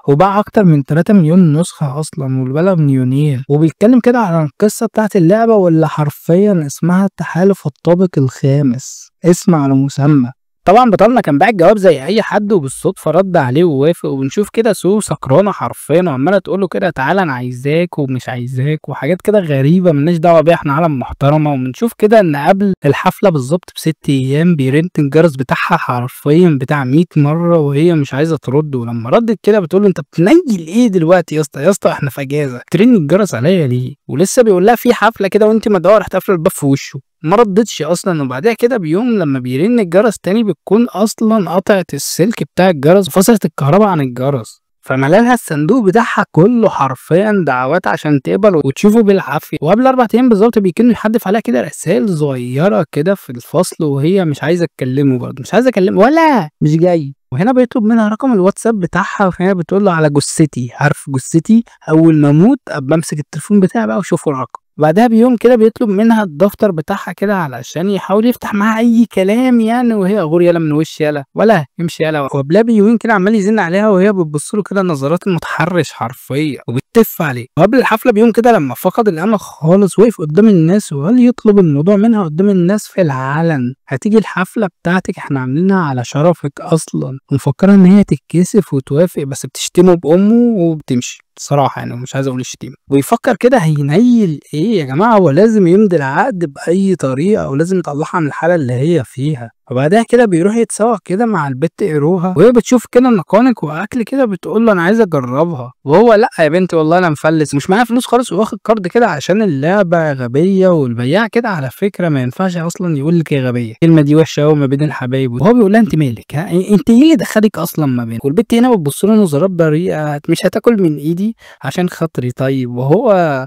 وباع اكتر من 3 مليون نسخه اصلا والبلد مليونير. وبيتكلم كده عن القصه بتاعت اللعبه واللي حرفيا اسمها التحالف الطابق الخامس. اسم على مسمى. طبعا بطلنا كان باعت جواب زي اي حد وبالصدفه رد عليه ووافق، وبنشوف كده سو سكرانه حرفيا وعماله تقول له كده تعالى انا عايزاك ومش عايزاك وحاجات كده غريبه ملناش دعوه بيها، احنا عالم محترمه. وبنشوف كده ان قبل الحفله بالظبط ب6 ايام بيرن الجرس بتاعها حرفيا بتاع 100 مره وهي مش عايزه ترد، ولما ردت كده بتقول له انت بتنيل ايه دلوقتي يا اسطى؟ يا اسطى احنا في اجازه، ترن الجرس عليا ليه؟ ولسه بيقول لها في حفله كده وانت مدوره، راح تقفل الباب في وشه. ما ردتش اصلا. وبعدها كده بيوم لما بيرن الجرس تاني بتكون اصلا قطعت السلك بتاع الجرس وفصلت الكهرباء عن الجرس، فملالها الصندوق بتاعها كله حرفيا دعوات عشان تقبل وتشوفه بالعافيه. وقبل 4 ايام بالظبط بيكون يحدف عليها كده رسائل صغيره كده في الفصل وهي مش عايزه تكلمه، برضه مش عايزه اكلمه ولا مش جاي. وهنا بيطلب منها رقم الواتساب بتاعها، وهنا بتقول له على جثتي، عارف جثتي اول ما اموت ابقى امسك التليفون بتاعي بقى واشوف الرقم. بعدها بيوم كده بيطلب منها الدفتر بتاعها كده علشان يحاول يفتح معاها اي كلام يعني، وهي غور يلا من وش يلا ولا يمشي يلا. وقبلها بيومين كده عمال يزن عليها وهي بتبص له كده نظرات المتحرش حرفيا وبتتف عليه. وقبل الحفله بيوم كده لما فقد الامل خالص وقف قدام الناس وقال يطلب الموضوع منها قدام الناس في العلن، هتيجي الحفله بتاعتك احنا عاملينها على شرفك اصلا، ومفكره ان هي تتكسف وتوافق بس بتشتمه بامه وبتمشي صراحه يعني، مش عايز اقول الشتيمه. ويفكر كده هينيل ايه يا جماعه، هو لازم يمضي العقد باي طريقه ولازم يطلعها من الحاله اللي هي فيها. وبعدها كده بيروح يتسوق كده مع البت ايروها وهي بتشوف كده نقانق واكل كده بتقول له انا عايزه اجربها، وهو لا يا بنتي والله انا مفلس مش معايا فلوس خالص، واخد كارد كده عشان اللعبه غبيه. والبياع كده على فكره ما ينفعش اصلا يقول لك يا غبيه، الكلمه دي وحشه قوي ما بين الحبايب. وهو بيقول لها انت مالك، ها انت ايه اللي دخلك اصلا ما بينك؟ والبت هنا بتبص له نظرات بريئه، مش هتاكل من ايدي عشان خاطري طيب؟ وهو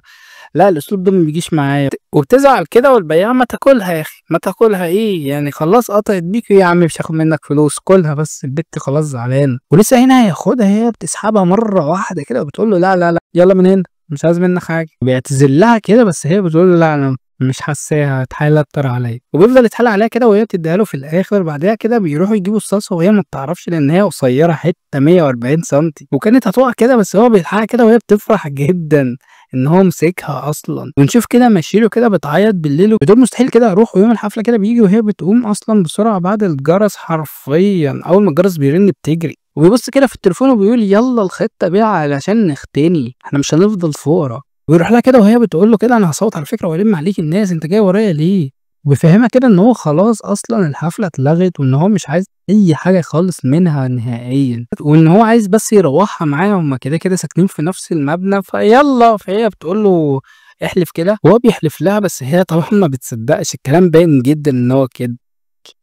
لا الاسلوب ده ما بيجيش معايا، وبتزعل كده. والبياع ما تاكلها يا اخي، ما تاكلها ايه يعني، خلاص قطعت بيك يا عم مش هاخد منك فلوس كلها، بس البت خلاص زعلانه. ولسه هنا هياخدها هي بتسحبها مره واحده كده وبتقول له لا لا لا يلا من هنا مش عايز منك حاجه. بيعتذر لها كده بس هي بتقول له لا انا مش حاساها، اتحايل اكتر عليا. وبيفضل يتحايل عليها كده وهي بتديها له في الاخر. بعدها كده بيروحوا يجيبوا الصلصه وهي ما بتعرفش لان هي قصيره حته 140 سم وكانت هتقع كده، بس هو بيلحقها كده وهي بتفرح جدا ان هو مسكها اصلا. ونشوف كده مشيله كده بتعيط بالليل وبتقول مستحيل كده اروح، ويوم الحفله كده بيجي وهي بتقوم اصلا بسرعه بعد الجرس حرفيا، اول ما الجرس بيرن بتجري وبيبص كده في التليفون وبيقول يلا الخطه بيع علشان نختني، احنا مش هنفضل فقراء. ويروح لها كده وهي بتقول له كده انا هصوت على فكره والم عليك الناس، انت جاي ورايا ليه؟ وبيفهمها كده ان هو خلاص اصلا الحفله اتلغت وان هو مش عايز اي حاجه خالص منها نهائيا، وان هو عايز بس يروحها معاه، هما كده كده ساكنين في نفس المبنى فيلا. فهي بتقول له احلف كده وهو بيحلف لها، بس هي طبعا ما بتصدقش الكلام، باين جدا ان هو كده.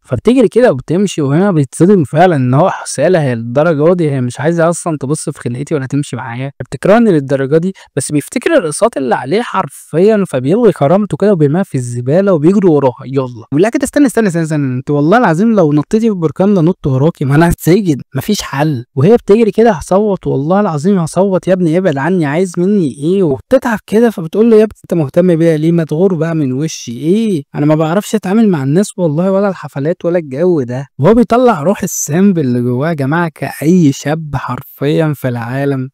فبتجري كده وبتمشي وهنا بيتصدم فعلا ان هو حسالة هي للدرجه دي، هي مش عايزه اصلا تبص في خلقتي ولا تمشي معايا، بتكرهني للدرجه دي. بس بيفتكر الاقساط اللي عليه حرفيا فبيلغي كرامته كده وبيرميها في الزباله وبيجري وراها يلا. بيقول لها كده استنى استنى استنى, استنى. انت والله العظيم لو نطيتي في البركان لنط وراكي، ما انا هتسجن مفيش حل. وهي بتجري كده هصوت والله العظيم هصوت يا ابني ابعد عني عايز مني ايه؟ وبتتعب كده فبتقول له يا ابني انت مهتم بيا ليه؟ ما تغور بقى من وشي ايه؟ انا ما بعرفش اتعامل مع الناس والله ولا الحفلات ولا الجو ده. وهو بيطلع روح السامب اللي جواه يا جماعه كأي شاب حرفيا في العالم،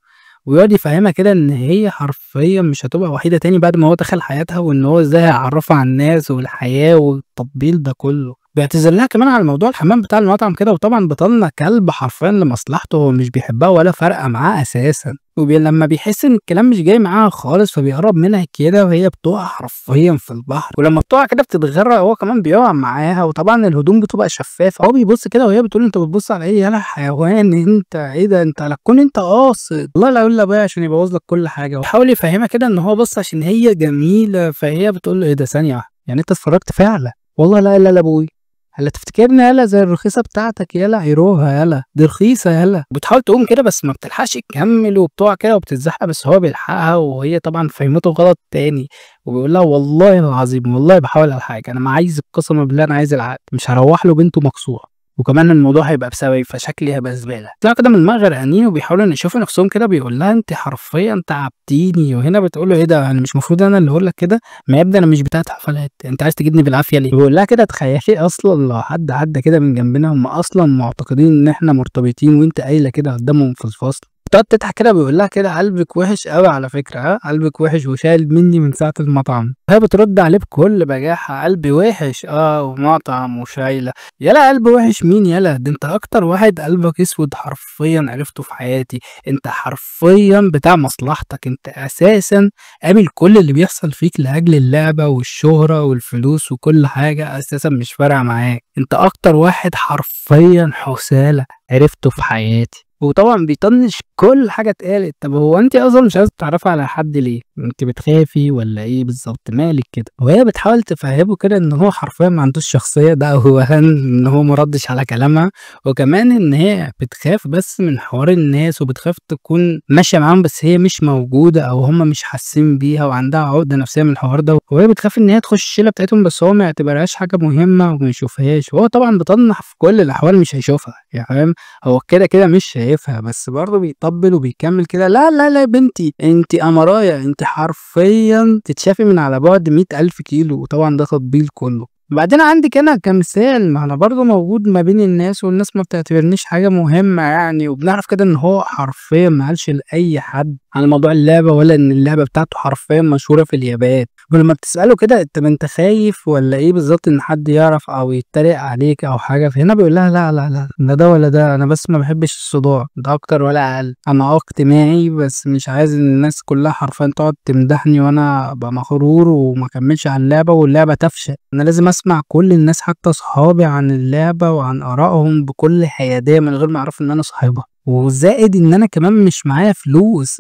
ويقعد يفهمها كده ان هي حرفيا مش هتبقى وحيده تاني بعد ما هو دخل حياتها، وان هو ازاي هيعرفها على الناس والحياه والتطبيل ده كله. بيعتذر لها كمان على موضوع الحمام بتاع المطعم كده، وطبعا بطلنا كلب حرفيا لمصلحته، هو مش بيحبها ولا فارقه معاه اساسا. لما بيحس ان الكلام مش جاي معاها خالص فبيقرب منها كده وهي بتقع حرفيا في البحر، ولما بتقع كده بتتغرق هو كمان بيقع معاها، وطبعا الهدوم بتبقى شفافه. هو بيبص كده وهي بتقول انت بتبص على ايه يالا حيوان انت، ايه ده انت لا تكون انت قاصد، والله لا اقول لابويا عشان يبوظ لك كل حاجه. وحاول يفهمها كده ان هو بص عشان هي جميله، فهي بتقول له ايه ده ثانيه واحده يعني انت اتفرجت فعلا؟ والله لا الا ابوي، هلا تفتكرني يالا زي الرخيصه بتاعتك يالا عيروها يالا دي رخيصه يالا. بتحاول تقوم كده بس ما بتلحقش تكمل وبتقع كده وبتتزحلق، بس هو بيلحقها وهي طبعا فهمته غلط تاني، وبيقول لها والله العظيم والله بحاول على حاجه، انا ما عايز قسما بالله انا عايز العقد، مش هروح له بنته مكسوره وكمان الموضوع هيبقى بسببي فشكلي هيبقى زباله. طلعوا كده من الماء غرقانين وبيحاولوا ان يشوفوا نفسهم كده، بيقول لها انت حرفيا تعبتيني. وهنا بتقول له ايه ده انا مش المفروض انا اللي اقول لك كده؟ ما يا ابني انا مش بتاعت حفلات، انت عايز تجيبني بالعافيه ليه؟ بيقول لها كده تخيلي اصلا لو حد عدى كده من جنبنا هم اصلا معتقدين ان احنا مرتبطين وانت قايله كده قدامهم في الفصل، وبتقعد تضحك كده، بيقول لها كده قلبك وحش قوي على فكره، ها قلبك وحش وشايل مني من ساعه المطعم. هي بترد عليه بكل بجاحه، قلبي وحش ومطعم وشايله. يلا قلب وحش مين يلا؟ ده انت اكتر واحد قلبك اسود حرفيا عرفته في حياتي. انت حرفيا بتاع مصلحتك، انت اساسا قابل كل اللي بيحصل فيك لاجل اللعبه والشهره والفلوس وكل حاجه، اساسا مش فارقه معاك. انت اكتر واحد حرفيا حسالة عرفته في حياتي. وطبعا بيطنش كل حاجه اتقالت. طب هو انت اصلا مش عايزه تتعرفي على حد ليه؟ انت بتخافي ولا ايه بالظبط؟ مالك كده؟ وهي بتحاول تفهمه كده ان هو حرفيا ما عندوش شخصيه، ده اولا ان هو مردش على كلامها، وكمان ان هي بتخاف بس من حوار الناس، وبتخاف تكون ماشيه معاهم بس هي مش موجوده او هم مش حاسين بيها، وعندها عقده نفسيه من الحوار ده. وهي بتخاف ان هي تخش الشله بتاعتهم بس هو ما يعتبرهاش حاجه مهمه وما يشوفهاش. وهو طبعا بيطنح في كل الاحوال مش هيشوفها، يعني فاهم؟ هو كده كده مش شايفها، بس برضه بيطبل وبيكمل كده. لا لا لا يا بنتي، انت امرايا، انت حرفيا تتشافي من على بعد 100,000 كيلو. وطبعا ده تطبيل كله. بعدين عندك انا كمثال، ما انا برضه موجود ما بين الناس والناس ما بتعتبرنيش حاجه مهمه يعني. وبنعرف كده ان هو حرفيا ما قالش لاي حد عن موضوع اللعبه، ولا ان اللعبه بتاعته حرفيا مشهوره في اليابان. ولما بتساله كده انت خايف ولا ايه بالظبط ان حد يعرف او يتريق عليك او حاجه، فهنا بيقول لها لا لا لا، لا ده ولا ده، انا بس ما بحبش الصداع ده اكتر ولا اقل. انا اجتماعي بس مش عايز ان الناس كلها حرفيا تقعد تمدحني وانا ابقى مغرور وما اكملش على اللعبه واللعبه تفشل. انا لازم اسمع كل الناس حتى اصحابي عن اللعبه وعن ارائهم بكل حياديه من غير ما اعرف ان انا صاحبها. وزائد ان انا كمان مش معايا فلوس،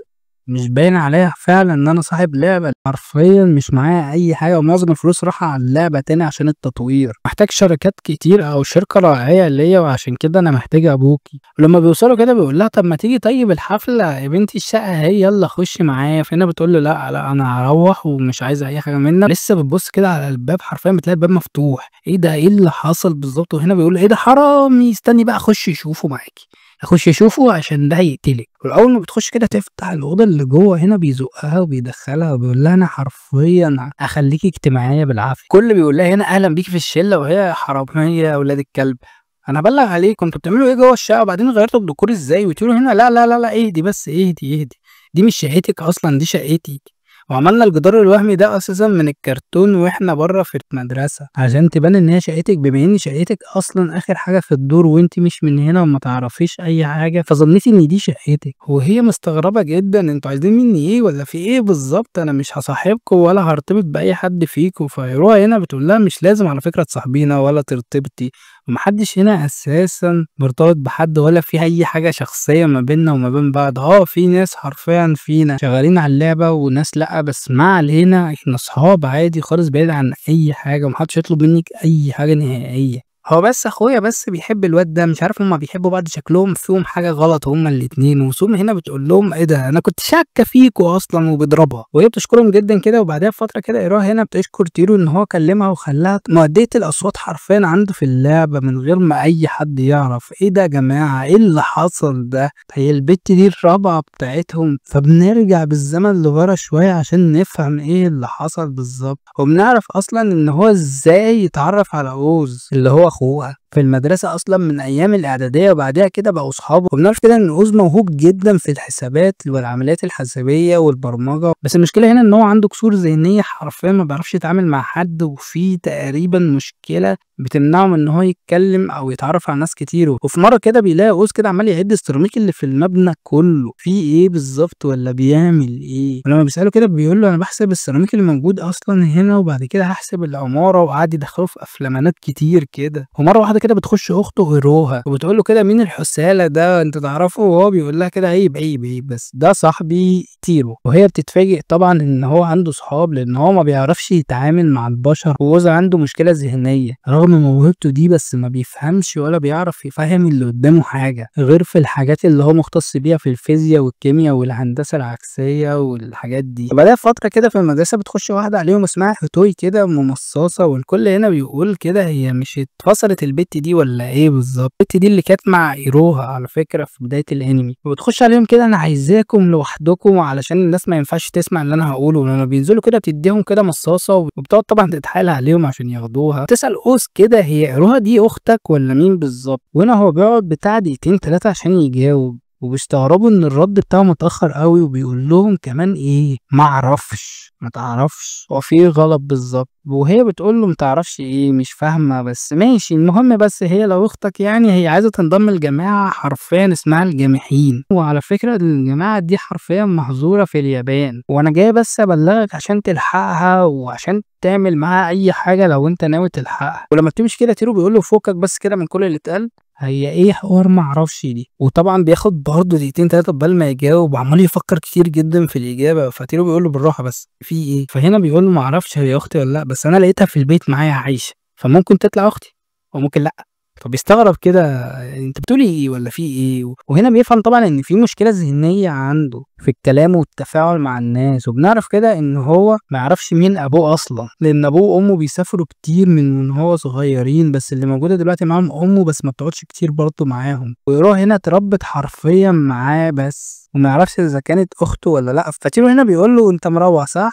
مش باين عليها فعلا ان انا صاحب لعبه. حرفيا مش معايا اي حاجه، ومعظم الفلوس راح على اللعبه تاني عشان التطوير. محتاج شركات كتير او شركه راعيه ليا، وعشان كده انا محتاج ابوكي. ولما بيوصلوا كده بيقول لها طب ما تيجي طيب الحفله يا بنتي، الشقه هي يلا خشي معايا. فهنا بتقول له لا لا انا هروح ومش عايزه اي حاجه منك. لسه بتبص كده على الباب، حرفيا بتلاقي الباب مفتوح. ايه ده؟ ايه اللي حصل بالظبط؟ وهنا بيقول ايه ده حرامي، استني بقى اخش اشوفه معاكي، اخش اشوفه عشان ده هيقتلك. واول ما بتخش كده تفتح الاوضه اللي جوه، هنا بيزقها وبيدخلها وبيقول لها انا حرفيا اخليكي اجتماعيه بالعافيه. كل بيقول لها هنا اهلا بيكي في الشله، وهي حراميه يا اولاد الكلب. انا بلغ عليكم انتوا بتعملوا ايه جوه الشقه، وبعدين غيرتوا الديكور ازاي؟ وتقولوا هنا لا لا لا لا اهدي بس، اهدي، دي مش شقتك اصلا، دي شقتي. وعملنا الجدار الوهمي ده اساسا من الكرتون واحنا بره في المدرسه عشان تبان ان هي شقتك، بما ان شقتك اصلا اخر حاجه في الدور وانت مش من هنا وما تعرفيش اي حاجه، فظنيتي ان دي شقتك. وهي مستغربه جدا انتوا عايزين مني ايه ولا في ايه بالظبط؟ انا مش هصاحبكم ولا هرتبط باي حد فيكم. فيروها هنا بتقول لها مش لازم على فكره تصاحبينا ولا ترتبطي، ومحدش هنا اساسا مرتبط بحد ولا في اي حاجه شخصيه ما بيننا وما بين بعض. في ناس حرفيا فينا شغالين على اللعبه وناس لا، بس ما علينا، احنا اصحاب عادي خالص بعيد عن اي حاجه، ومحدش يطلب منك اي حاجه نهائيه. هو بس اخويا بس بيحب الواد ده، مش عارف هما بيحبوا بعض، شكلهم فيهم حاجه غلط هما الاتنين. وسوم هنا بتقول لهم ايه ده، انا كنت شاكه فيكوا اصلا، وبضربها. وهي بتشكرهم جدا كده. وبعدها بفتره كده ايروها هنا بتشكر تيرو ان هو كلمها وخلاها مؤدية الاصوات حرفيا عنده في اللعبه من غير ما اي حد يعرف. ايه ده يا جماعه؟ ايه اللي حصل ده؟ هي البت دي الرابعه بتاعتهم. فبنرجع بالزمن لورا شويه عشان نفهم ايه اللي حصل بالظبط، وبنعرف اصلا ان هو ازاي يتعرف على اوز اللي هو اخوها في المدرسه اصلا من ايام الاعداديه، وبعدها كده بقوا اصحاب. وبنعرف كده ان اوز موهوب جدا في الحسابات والعمليات الحسابيه والبرمجه، بس المشكله هنا ان هو عنده كسور ذهنيه، حرفيا ما بيعرفش يتعامل مع حد، وفي تقريبا مشكله بتمنعه من ان هو يتكلم او يتعرف على ناس كتير. وفي مره كده بيلاقي اوز كده عمال يعد السيراميك اللي في المبنى كله، في ايه بالظبط ولا بيعمل ايه؟ ولما بيساله كده بيقول له انا بحسب السيراميك اللي موجود اصلا هنا، وبعد كده هحسب العماره، وقعد يدخله في افلامانات كتير كده. ومره واحده كده بتخش اخته غيروها وبتقول له كده مين الحساله ده انت تعرفه؟ وهو بيقول لها كده عيب بس ده صاحبي تيرو. وهي بتتفاجئ طبعا ان هو عنده صحاب، لان هو ما بيعرفش يتعامل مع البشر، ووزا عنده مشكله ذهنيه رغم موهبته دي، بس ما بيفهمش ولا بيعرف يفهم اللي قدامه حاجه غير في الحاجات اللي هو مختص بيها في الفيزياء والكيمياء والهندسه العكسيه والحاجات دي. وبعدها فتره كده في المدرسه بتخش واحده عليهم اسمها هتوي كده ممصاصه، والكل هنا بيقول كده هي مش اتفصلت البت دي ولا ايه بالظبط؟ البت دي اللي كانت مع ايروها على فكره في بدايه الانمي. وبتخش عليهم كده انا عايزاكم لوحدكم علشان الناس ما ينفعش تسمع اللي انا هقوله. ولما بينزلوا كده بتديهم كده مصاصه، وبتقعد طبعا تتحايل عليهم عشان ياخدوها. تسال اوس كده هي ايروها دي اختك ولا مين بالظبط؟ وهنا هو بيقعد بتاع دقيقتين 3 عشان يجاوب، وبيستغربوا ان الرد بتاعه متأخر قوي، وبيقول لهم كمان ايه، معرفش. ما تعرفش هو في ايه غلط بالظبط؟ وهي بتقول له متعرفش ايه، مش فاهمة بس ماشي. المهم بس هي لو اختك يعني هي عايزة تنضم لجماعة حرفيا اسمها الجامحين، وعلى فكرة الجماعة دي حرفيا محظورة في اليابان، وانا جاي بس ابلغك عشان تلحقها وعشان تعمل معاها اي حاجة لو انت ناوي تلحقها. ولما بتمشي كده تيرو بيقول له فوقك بس كده من كل اللي اتقال، هي ايه حوار معرفش دي. وطبعا بياخد برضه دقيقتين تلاتة قبل ما يجاوب، وعمال يفكر كتير جدا في الاجابه. فتيرو بيقول له بالراحه بس في ايه؟ فهنا بيقول له معرفش هي اختي ولا لا، بس انا لقيتها في البيت معايا عايشه، فممكن تطلع اختي وممكن لا. فبيستغرب كده، انت بتقولي ايه ولا في ايه؟ وهنا بيفهم طبعا ان في مشكله ذهنيه عنده في الكلام والتفاعل مع الناس. وبنعرف كده ان هو ما يعرفش مين ابوه اصلا، لان ابوه وامه بيسافروا كتير من هو صغيرين، بس اللي موجوده دلوقتي معاهم امه بس ما بتقعدش كتير برضه معاهم. ويروح هنا اتربت حرفيا معاه بس، وما يعرفش اذا كانت اخته ولا لا. فتيرو هنا بيقول له انت مروح صح؟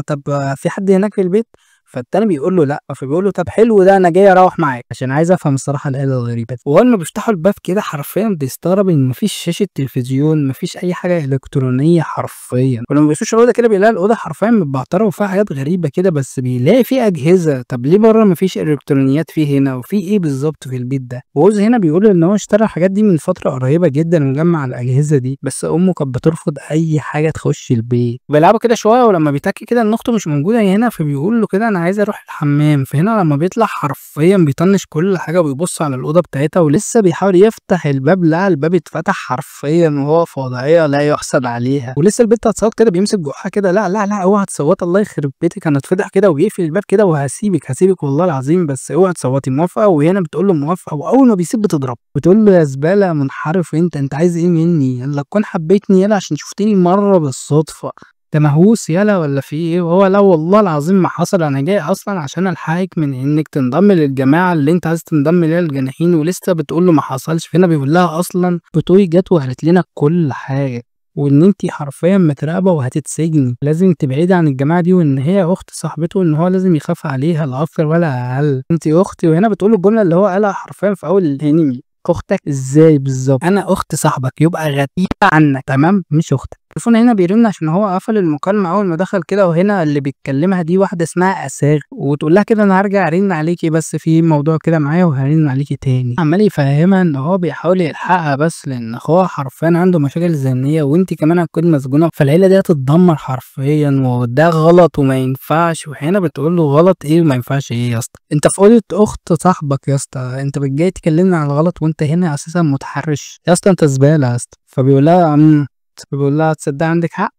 طب في حد هناك في البيت؟ فالتاني بيقول له لا، فبيقول له طب حلو ده، انا جاي اروح معاك عشان عايز افهم الصراحه العيله الغريبه دي. واول ما بيفتحوا الباب كده حرفيا بيستغرب ان مفيش شاشه تلفزيون، مفيش اي حاجه الكترونيه حرفيا. ولما بيخش الاوضه كده بيلاقي الاوضه حرفيا متبعتره وفيها حاجات غريبه كده، بس بيلاقي فيه اجهزه. طب ليه بره مفيش الكترونيات فيه هنا؟ وفي ايه بالظبط في البيت ده؟ ووز هنا بيقول ان هو اشترى الحاجات دي من فتره قريبه جدا وجمع الاجهزه دي، بس امه كانت بترفض اي حاجه تخش البيت. بيلعبوا كده شويه، ولما بيتاكد كده ان اخته مش موجوده هنا فبيقول له كده انا عايز اروح الحمام. فهنا لما بيطلع حرفيا بيطنش كل حاجه وبيبص على الاوضه بتاعتها، ولسه بيحاول يفتح الباب لا الباب اتفتح حرفيا وهو في وضعيه لا يحسد عليها. ولسه البنت هتصوت كده بيمسك بقها كده، لا لا لا اوعى تصوتي الله يخرب بيتك هنتفضح كده، وبيقفل الباب كده وهسيبك والله العظيم بس اوعى تصوتي. موافقه؟ وهنا بتقول له موافقه، واول ما بيسيب بتضرب بتقول له يا زباله منحرف انت عايز ايه مني؟ يلا تكون حبيتني يلا عشان شفتني مره بالصدفه، انت مهووس يلا ولا في ايه؟ وهو لا والله العظيم ما حصل، انا جاي اصلا عشان الحقك من انك تنضم للجماعه اللي انت عايز تنضم ليها الجانحين. ولسه بتقول له ما حصلش. فهنا بيقول لها اصلا بتوي جت وقالت لنا كل حاجه، وان انت حرفيا متراقبه وهتتسجني، لازم تبعدي عن الجماعه دي، وان هي اخت صاحبته ان هو لازم يخاف عليها لا اكتر ولا اقل، انت اختي. وهنا بتقول له الجمله اللي هو قالها حرفيا في اول الانمي، اختك ازاي بالظبط؟ انا اخت صاحبك يبقى غريبه عنك تمام مش اختك. التليفون هنا بيرن عشان هو قفل المكالمه اول ما دخل كده، وهنا اللي بيتكلمها دي واحده اسمها اساغ، وتقول لها كده انا هرجع ارن عليكي بس في موضوع كده معايا وهرن عليكي تاني. عمال يفهمها ان هو بيحاول يلحقها بس لان اخوها حرفيا عنده مشاكل ذهنيه، وانت كمان هتكوني مسجونه، فالعيله دي هتتدمر حرفيا وده غلط وما ينفعش. وهنا بتقول له غلط ايه وما ينفعش ايه يا اسطى؟ انت في اوضه اخت صاحبك يا اسطى، انت جاي تكلمني عن الغلط وانت هنا اساسا متحرش يا اسطى، انت زباله يا اسطى. فبيقول لها تصدق عندك حق.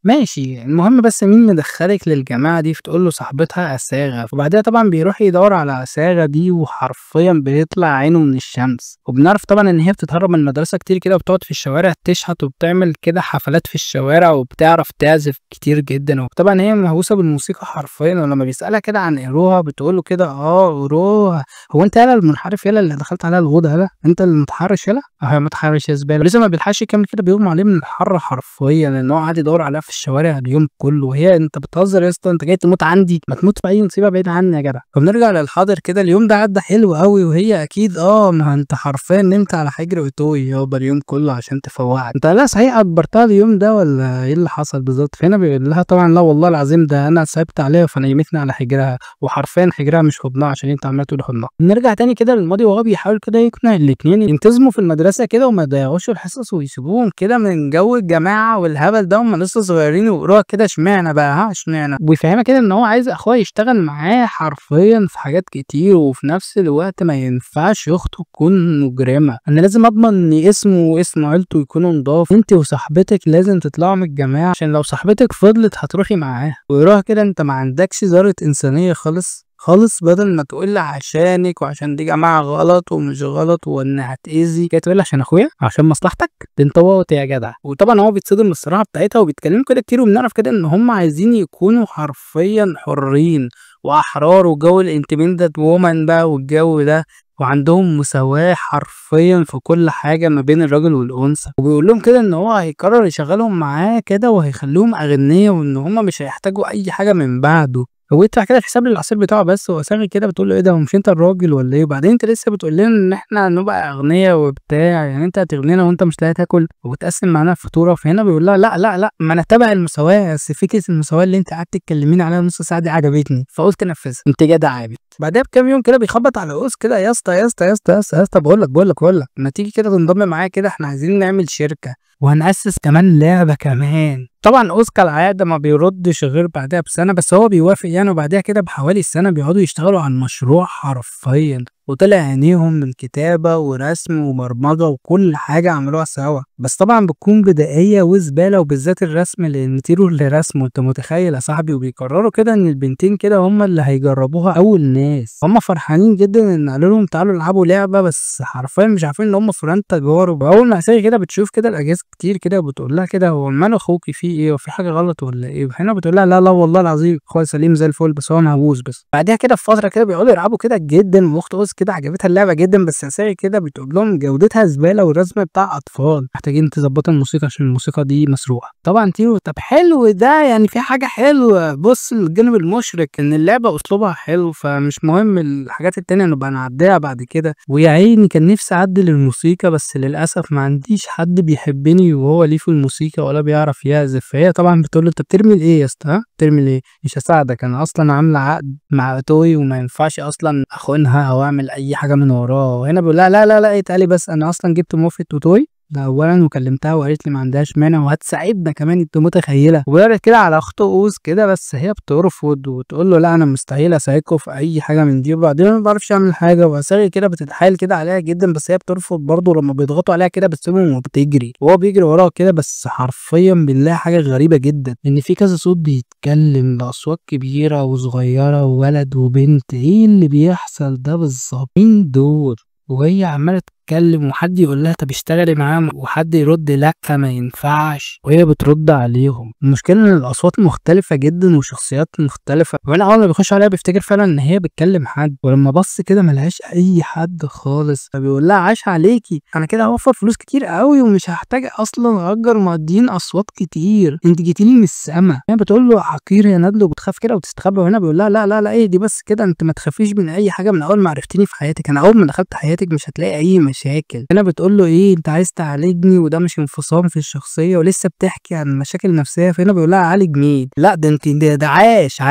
ماشي. المهم بس مين مدخلك للجماعة دي؟ فتقول له صاحبتها أساغة. وبعدها طبعا بيروح يدور على أساغة دي، وحرفيا بيطلع عينه من الشمس. وبنعرف طبعا ان هي بتتهرب من المدرسة كتير كده، وبتقعد في الشوارع تشحت وبتعمل كده حفلات في الشوارع، وبتعرف تعزف كتير جدا. وطبعا هي مهووسة بالموسيقى حرفيا. ولما بيسألها كده عن ايروها بتقول له كده ايروها، هو انت يالا المنحرف يالا اللي دخلت عليها الغوضة يالا؟ انت المتحرش يالا؟ هي متحرش يا زبالة. لسه ما بيلحقش يكمل كده بيغمى عليه من الحر حرفيا، لان هو قاعد يدور عليها في الشوارع اليوم كله. وهي انت بتهزر يا اسطى؟ انت جاي تموت عندي؟ ما تموت في اي مصيبه بعيد عني يا جدع. فبنرجع للحاضر كده، اليوم ده عدى حلو قوي، وهي اكيد ما انت حرفيا نمت على حجر وتوي يابا اليوم كله عشان تفوقك. انت لا صحيح اجبرتها اليوم ده ولا ايه اللي حصل بالظبط؟ فهنا بيقول لها طبعا لا والله العظيم ده انا صعبت عليها فنيمتني على حجرها، وحرفيا حجرها مش حضنها عشان انت عمال تقول حضنها. نرجع تاني كده للماضي، وهو بيحاول كده يقنع الاثنين ينتظموا في المدرسه كده وما يضيعوش الحصص ويسيبوهم كده من جو الجماعه والهبل ده، هم لسه صغيرين ويقروها كده اشمعنى بقى اشمعنى. وبيفهمها كده ان هو عايز اخوه يشتغل معاه حرفيا في حاجات كتير، وفي نفس الوقت ما ينفعش اخته تكون مجرمه. انا لازم اضمن ان اسمه واسم عيلته يكونوا نضاف، انت وصاحبتك لازم تطلعوا من الجماعه عشان لو صاحبتك فضلت هتروحي معاها. ويروح كده انت ما عندكش ذره انسانيه خالص، بدل ما تقول لي عشانك وعشان دي جماعه غلط ومش غلط وان هتاذي، كده تقول لي عشان اخويا عشان مصلحتك، ده انت واط يا جدع. وطبعا هو بيتصدم من الصراحه بتاعتها، وبيتكلموا كده كتير، وبنعرف كده ان هم عايزين يكونوا حرفيا حرين واحرار، وجو الاندبندنت وومن بقى والجو ده، وعندهم مساواة حرفيا في كل حاجة ما بين الراجل والأنثى. وبيقول لهم كده ان هو هيقرر يشغلهم معاه كده وهيخليهم أغنياء، وان هم مش هيحتاجوا أي حاجة من بعده. ويدفع كده الحساب للعصير بتاعه بس، وساغي كده بتقول له ايه ده، هو مش انت الراجل ولا ايه؟ وبعدين انت لسه بتقول لنا ان احنا هنبقى اغنياء وبتاع، يعني انت هتغنينا وانت مش لاقي تاكل وتقسم معانا الفاتوره؟ فهنا بيقول لها لا لا لا، ما انا تابع المساواه، بس فكره المساواه اللي انت قعدت تكلميني عليها نص ساعه دي عجبتني فقلت نفذها، انت جدع عابد. بعدها بكام يوم كده بيخبط على اوس كده، يا اسطى يا اسطى يا اسطى يا اسطى يا اسطى، بقول لك ما تيجي كده تنضم معايا كده، احنا عايزين نعمل شركه وهنأسس كمان لعبه كمان. طبعا اوس كالعاده ما بيردش غير بعدها بسنه، بس هو بيوافق يعني. وبعدها كده بحوالي السنه بيقعدوا يشتغلوا على المشروع حرفيا، وطلع عينيهم من كتابه ورسم وبرمجه وكل حاجه عملوها سوا، بس طبعا بتكون بدائيه وزباله، وبالذات الرسم لان تيرو اللي رسمه، انت متخيل يا صاحبي؟ وبيقرروا كده ان البنتين كده هم اللي هيجربوها اول ناس. هم فرحانين جدا ان قالوا لهم تعالوا العبوا لعبه، بس حرفيا مش عارفين ان هم فران تجارب. اول ما عساكر كده بتشوف كده الاجهزه كتير كده بتقول لها كده هو مال اخوكي فيه ايه، وفي حاجه غلط ولا ايه؟ هنا بتقول لها لا لا والله العظيم اخويا سليم زي الفل، بس هو مهووس بس. بعدها كده في فتره كده بيقعدوا يلعبوا كده جدا، واخت اوس كده عجبتها اللعبه جدا، بس عساكر كده بتقول لهم جودتها زباله والرسم بتاع اطفال، محتاجين تظبطوا الموسيقى عشان الموسيقى دي مسروقه. طبعا تيرو طب حلو ده، يعني في حاجه حلوه، بص الجانب المشرق ان اللعبه اسلوبها حلو، فمش مهم الحاجات التانية نبقى نعديها بعد كده. ويا عيني كان نفسي اعدل الموسيقى، بس للاسف ما عنديش حد بيحبني وهو ليه في الموسيقى ولا بيعرف يعزف. فهي طبعا بتقول له انت بترمي ايه يا اسطى؟ بترمي ايه؟ مش هساعدك، انا اصلا عامله عقد مع توي وما ينفعش اصلا اخونها او اعمل اي حاجه من وراه. وهنا بيقول لا لا لا لا اتقالي، بس انا اصلا جبت موافقه توي ده اولا، وكلمتها وقالت لي ما عندهاش مانع وهتساعدنا كمان، انت متخيله؟ وبيعرض كده على اخت اوز كده، بس هي بترفض وتقول له لا انا مستحيل اساعدكم في اي حاجه من دي، وبعدين ما بعرفش اعمل حاجه. وعساكر كده بتتحايل كده عليها جدا، بس هي بترفض برضه. لما بيضغطوا عليها كده بتسيبهم وبتجري، وهو بيجري وراها كده، بس حرفيا بنلاقي حاجه غريبه جدا، ان في كذا صوت بيتكلم باصوات كبيره وصغيره وولد وبنت. ايه اللي بيحصل ده بالظبط؟ مين دول؟ وهي عماله تتكلم وحد يقول لها طب اشتغلي معاهم، وحد يرد لا ما ينفعش، وهي بترد عليهم. المشكله ان الاصوات مختلفه جدا وشخصيات مختلفه، وانا اول ما بيخش عليها بيفتكر فعلا ان هي بتكلم حد، ولما بص كده ملهاش اي حد خالص. فبيقول لها عاش عليكي، انا كده هوفر فلوس كتير قوي ومش هحتاج اصلا اجر مؤدين اصوات كتير، انت جيتيلي من السما. هي بتقول له حقير يا ندل، وبتخاف كده وتستخبى. وهنا بيقول لها لا لا لا ايه دي بس كده، انت ما تخافيش من اي حاجه، من اول ما عرفتيني في حياتك، انا اول ما دخلت حياتك مش هتلاقي اي مشاكل. هنا بتقول له ايه انت عايز تعالجني، وده مش انفصام في الشخصيه، ولسه بتحكي عن مشاكل نفسيه. فهنا بيقول لها عالج مين؟ لا ده انت ده عاش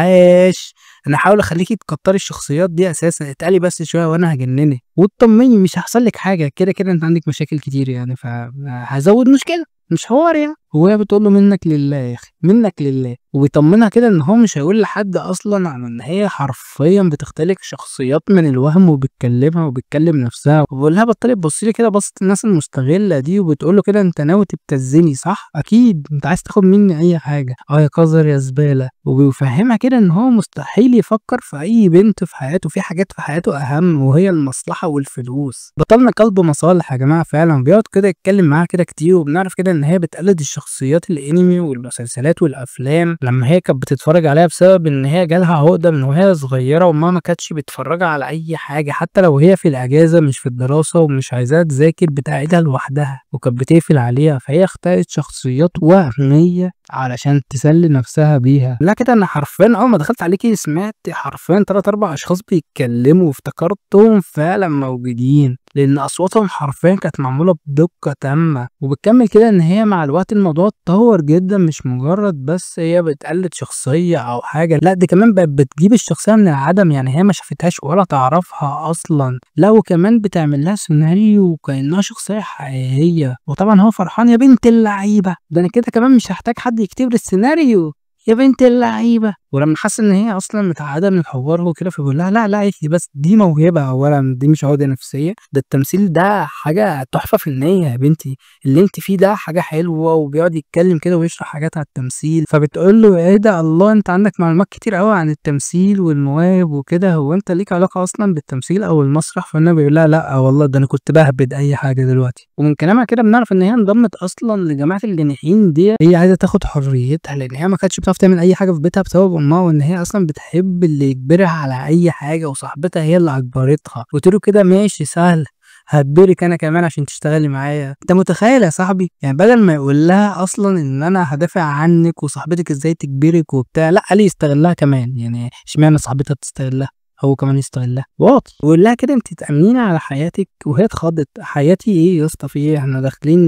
انا هحاول اخليكي تكتري الشخصيات دي اساسا، اتقالي بس شويه وانا هجننك وتطمني، مش هيحصل لك حاجه، كده كده انت عندك مشاكل كتير يعني، فهزود مشكله مش حوار يعني. وهي بتقول له منك لله يا اخي منك لله، وبيطمنها كده ان هو مش هيقول لحد اصلا عن ان هي حرفيا بتختلق شخصيات من الوهم وبتكلمها وبتكلم نفسها. وبقول لها بطلي تبصي لي كده بصه الناس المستغله دي، وبتقول له كده انت ناوي تبتزني صح؟ اكيد انت عايز تاخد مني اي حاجه، يا قذر يا زباله. وبيفهمها كده ان هو مستحيل يفكر في اي بنت في حياته، في حاجات في حياته اهم وهي المصلحه والفلوس. بطلنا قلب مصالح يا جماعه فعلا. بيقعد كده يتكلم معاها كده كتير، وبنعرف كده ان هي بتقلد الشخصيات الانمي والمسلسلات والافلام لما هي كانت بتتفرج عليها، بسبب ان هي جالها عقده من وهي صغيره، وما ما كانتش بتفرجها على اي حاجه، حتى لو هي في الاجازه مش في الدراسه ومش عايزاها تذاكر بتاعتها لوحدها، وكانت بتقفل عليها. فهي اختارت شخصيات وهميه علشان تسلي نفسها بيها. لا كده انا حرفيا اول ما دخلت عليكي سمعت حرفيا 3-4 اشخاص بيتكلموا، وافتكرتهم فعلا موجودين، لان اصواتهم حرفيا كانت معموله بدقه تامه. وبتكمل كده ان هي مع الوقت الموضوع اتطور جدا، مش مجرد بس هي بتقلد شخصيه او حاجه، لا دي كمان بقت بتجيب الشخصيه من العدم، يعني هي ما شافتهاش ولا تعرفها اصلا، لا وكمان بتعمل لها سيناريو كانها شخصيه حقيقيه. وطبعا هو فرحان يا بنت اللعيبه، ده انا كده كمان مش هحتاج حد يكتب لي السيناريو يا بنت اللعيبه. ولما حس ان هي اصلا متعقده من الحوار وكده، فبيقول لها لا لا دي بس دي موهبه، اولا دي مش عقده نفسيه، ده التمثيل ده حاجه تحفه فنيه يا بنتي، اللي انت فيه ده حاجه حلوه. وبيقعد يتكلم كده ويشرح حاجات على التمثيل. فبتقول له ايه ده، الله انت عندك معلومات كتير قوي عن التمثيل والمواهب وكده، هو انت ليك علاقه اصلا بالتمثيل او المسرح؟ فانا بيقول لها لا والله ده انا كنت بهبد اي حاجه دلوقتي. ومن كلامها كده بنعرف ان هي انضمت اصلا لجماعه الجناحين دي، هي عايزه تاخد حريتها، لان هي ما كانتش بتعرف تعمل اي حاجه في بيتها بسبب امها، وان هي اصلا بتحب اللي يجبرها على اي حاجه، وصاحبتها هي اللي اجبرتها. قلت له كده ماشي سهل، هتبرك انا كمان عشان تشتغلي معايا. انت متخيل يا صاحبي؟ يعني بدل ما يقول لها اصلا ان انا هدافع عنك وصاحبتك ازاي تجبرك وبتاع، لا قال يستغلها كمان. يعني اشمعنى صاحبتها تستغلها، هو كمان يستغلها واطي ويقول لها كده انت تأمنيني على حياتك. وهي اتخضت، حياتي ايه يا اسطى؟ في ايه؟ احنا داخلين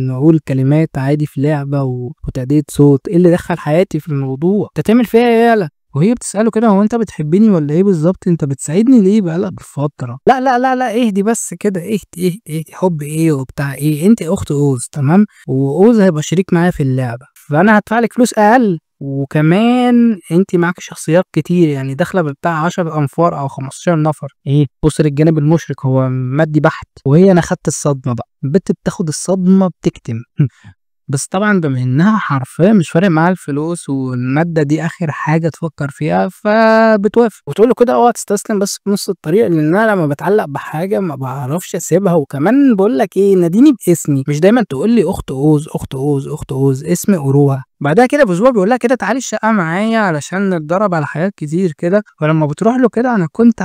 نقول كلمات عادي في لعبه وتأدية صوت، ايه اللي دخل حياتي في الموضوع؟ انت تعمل فيها ايه يالا؟ وهي بتسأله كده هو انت بتحبني ولا ايه بالظبط؟ انت بتساعدني ليه بقالك فترة؟ لا لا لا لا اهدي بس كده، اهدي حب ايه وبتاع ايه؟ انت اخت اوز تمام، واوز هيبقى شريك معايا في اللعبة، فانا هدفع لك فلوس اقل، وكمان انت معاك شخصيات كتير، يعني داخله بتاع 10 انفار او 15 نفر. ايه بص للجانب المشرق، هو مادي بحت. وهي انا خدت الصدمه بقى، البت بتاخد الصدمه بتكتم بس طبعا بما انها حرفيا مش فارق معاها الفلوس والماده دي اخر حاجه تفكر فيها، فبتوافق وتقول له كده اوعى تستسلم بس في نص الطريق، لان انا لما بتعلق بحاجه ما بعرفش اسيبها. وكمان بقول لك ايه، ناديني باسمي، مش دايما تقول لي اخت اوز اخت اوز اخت اوز، اسمي اروها. بعدها كده باسبوع بيقول لها كده تعالي الشقه معايا علشان نتدرب على حاجات كتير كده. ولما بتروح له كده انا كنت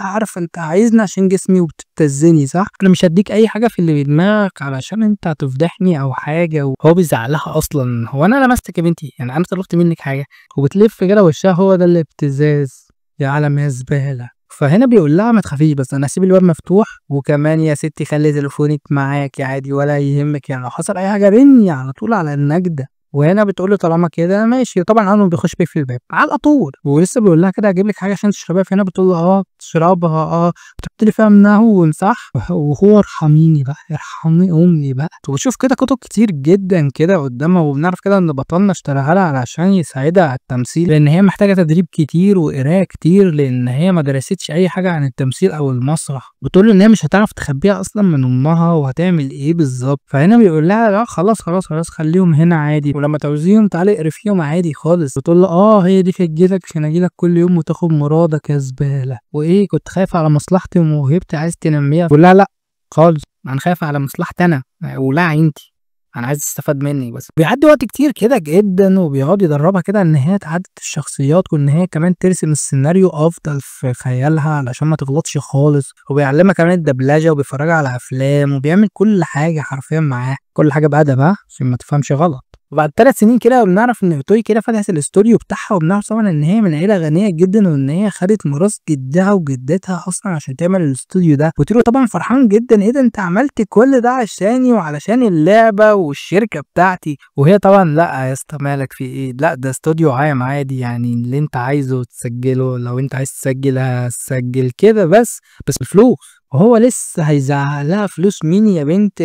عارف انت عايزني عشان جسمي وبتبتزني صح؟ انا مش هديك اي حاجه في اللي في دماغك علشان انت هتفضحني او حاجه. وهو بيزعلها اصلا، هو انا لمستك يا بنتي؟ يعني انا طلبت منك حاجه؟ وبتلف كده وشها، هو ده الابتزاز يا عالم يا زباله. فهنا بيقول لها ما تخافيش، بس انا هسيب الباب مفتوح، وكمان يا ستي خلي تليفونك معاكي عادي ولا يهمك، يعني لو حصل اي حاجه رني على طول على النجده. وهنا بتقول له طالما كده ماشي. طبعا اول ما بيخش بيقفل الباب على طول، ولسه بيقول لها كده هجيب لك حاجه عشان تشربيها. فهنا بتقول له تشربها بتبتدي فيها منها صح. وهو ارحميني بقى، ارحمي امي بقى. وبشوف كده كتب كتير جدا كده قدامها، وبنعرف كده ان بطلنا اشتراها لها علشان يساعدها على التمثيل، لان هي محتاجه تدريب كتير وقرايه كتير، لان هي ما درستش اي حاجه عن التمثيل او المسرح. بتقول له ان هي مش هتعرف تخبيها اصلا من امها، وهتعمل ايه بالظبط. فهنا بيقول لها لا خلاص خليهم هنا عادي، ولما تعوزيهم تعالي اقري فيهم عادي خالص. بتقول له هي دي حجتك عشان اجيلك كل يوم وتاخد مرادك يا زباله؟ وايه كنت خايف على مصلحتي وموهبتي عايز تنميها؟ بقول لها لا خالص، انا خايف على مصلحتي انا ولا انتي، انا عايز استفاد منك بس. بيعدي وقت كتير كده جدا، وبيقعد يدربها كده ان هي تعدد الشخصيات، وان هي كمان ترسم السيناريو افضل في خيالها علشان ما تغلطش خالص. وبيعلمها كمان الدبلجه، وبيفرجها على افلام، وبيعمل كل حاجه حرفيا معاه، كل حاجه بأدب عشان ما تفهمش غلط. وبعد 3 سنين كده بنعرف ان اوتوي كده فتحت الاستوديو بتاعها، وبنعرف طبعا ان هي من عيله غنيه جدا، وان هي خدت ميراث جدها وجدتها اصلا عشان تعمل الاستوديو ده. وتيرو طبعا فرحان جدا، ايه ده انت عملت كل ده عشاني وعلشان اللعبه والشركه بتاعتي؟ وهي طبعا لا يا اسطى مالك في ايه، لا ده استوديو عام عادي، يعني اللي انت عايزه تسجله، لو انت عايز تسجل هسجل كده بس بفلوس. وهو لسه هيزعلها فلوس مين يا بنت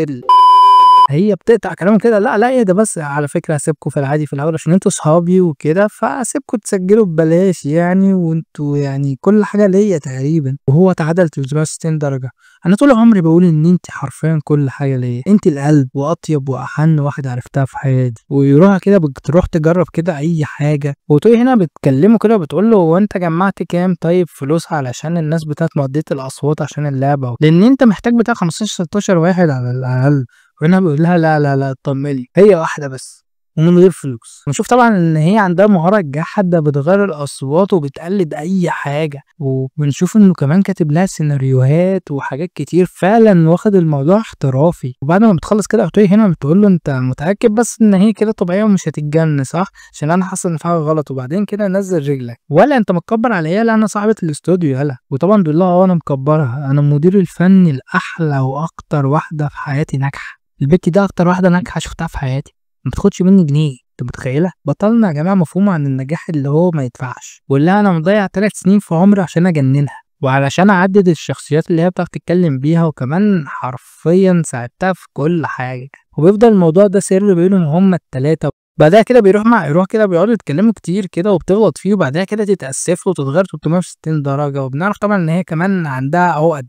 هي بتقطع كلام كده، لا ايه ده بس على فكره هسيبكم في العادي في الاول عشان انتوا صحابي وكده، فهسيبكم تسجلوا ببلاش يعني، وانتوا يعني كل حاجه ليا تقريبا. وهو اتعدل 360 درجه. انا طول عمري بقول ان انت حرفيا كل حاجه ليا، انت القلب واطيب واحن واحده عرفتها في حياتي. ويروح كده بتروح تجرب كده اي حاجه، وتقول هنا بتكلمه كده بتقول له هو انت جمعت كام طيب فلوس علشان الناس بتاعت مقضيه الاصوات عشان اللعبه، لان انت محتاج بتاع 15 16 واحد على الاقل. وهنا بيقول لها لا اطمني، هي واحده بس ومن غير فلوس. ونشوف طبعا ان هي عندها مهاره جحده، بتغير الاصوات وبتقلد اي حاجه. وبنشوف انه كمان كاتب لها سيناريوهات وحاجات كتير، فعلا واخد الموضوع احترافي. وبعد ما بتخلص كده اختي هنا بتقول له انت متاكد بس ان هي كده طبيعيه ومش هتتجن صح؟ عشان انا حاسه ان في حاجه غلط. وبعدين كده نزل رجلك، ولا انت متكبر عليا؟ لا انا صاحبه الاستوديو يلا. وطبعا بيقول لها انا مكبرها، انا المدير الفني الاحلى واكتر واحده في حياتي ناجحه. البت دي اكتر واحده ناجحه شفتها في حياتي، ما بتاخدش مني جنيه. انت متخيله؟ بطلنا يا جماعه مفهوم عن النجاح اللي هو ما يدفعش. وقول لها انا مضيع 3 سنين في عمري عشان اجننها، وعلشان اعدد الشخصيات اللي هي بتعرف تتكلم بيها، وكمان حرفيا ساعدتها في كل حاجه. وبيفضل الموضوع ده سر بينهم هما الثلاثه. بعدها كده بيروح مع ايروح كده بيقعدوا يتكلموا كتير كده، وبتغلط فيه، وبعدها كده تتاسف له وتتغير 360 درجه. وبنعرف طبعا ان هي كمان عندها عقد.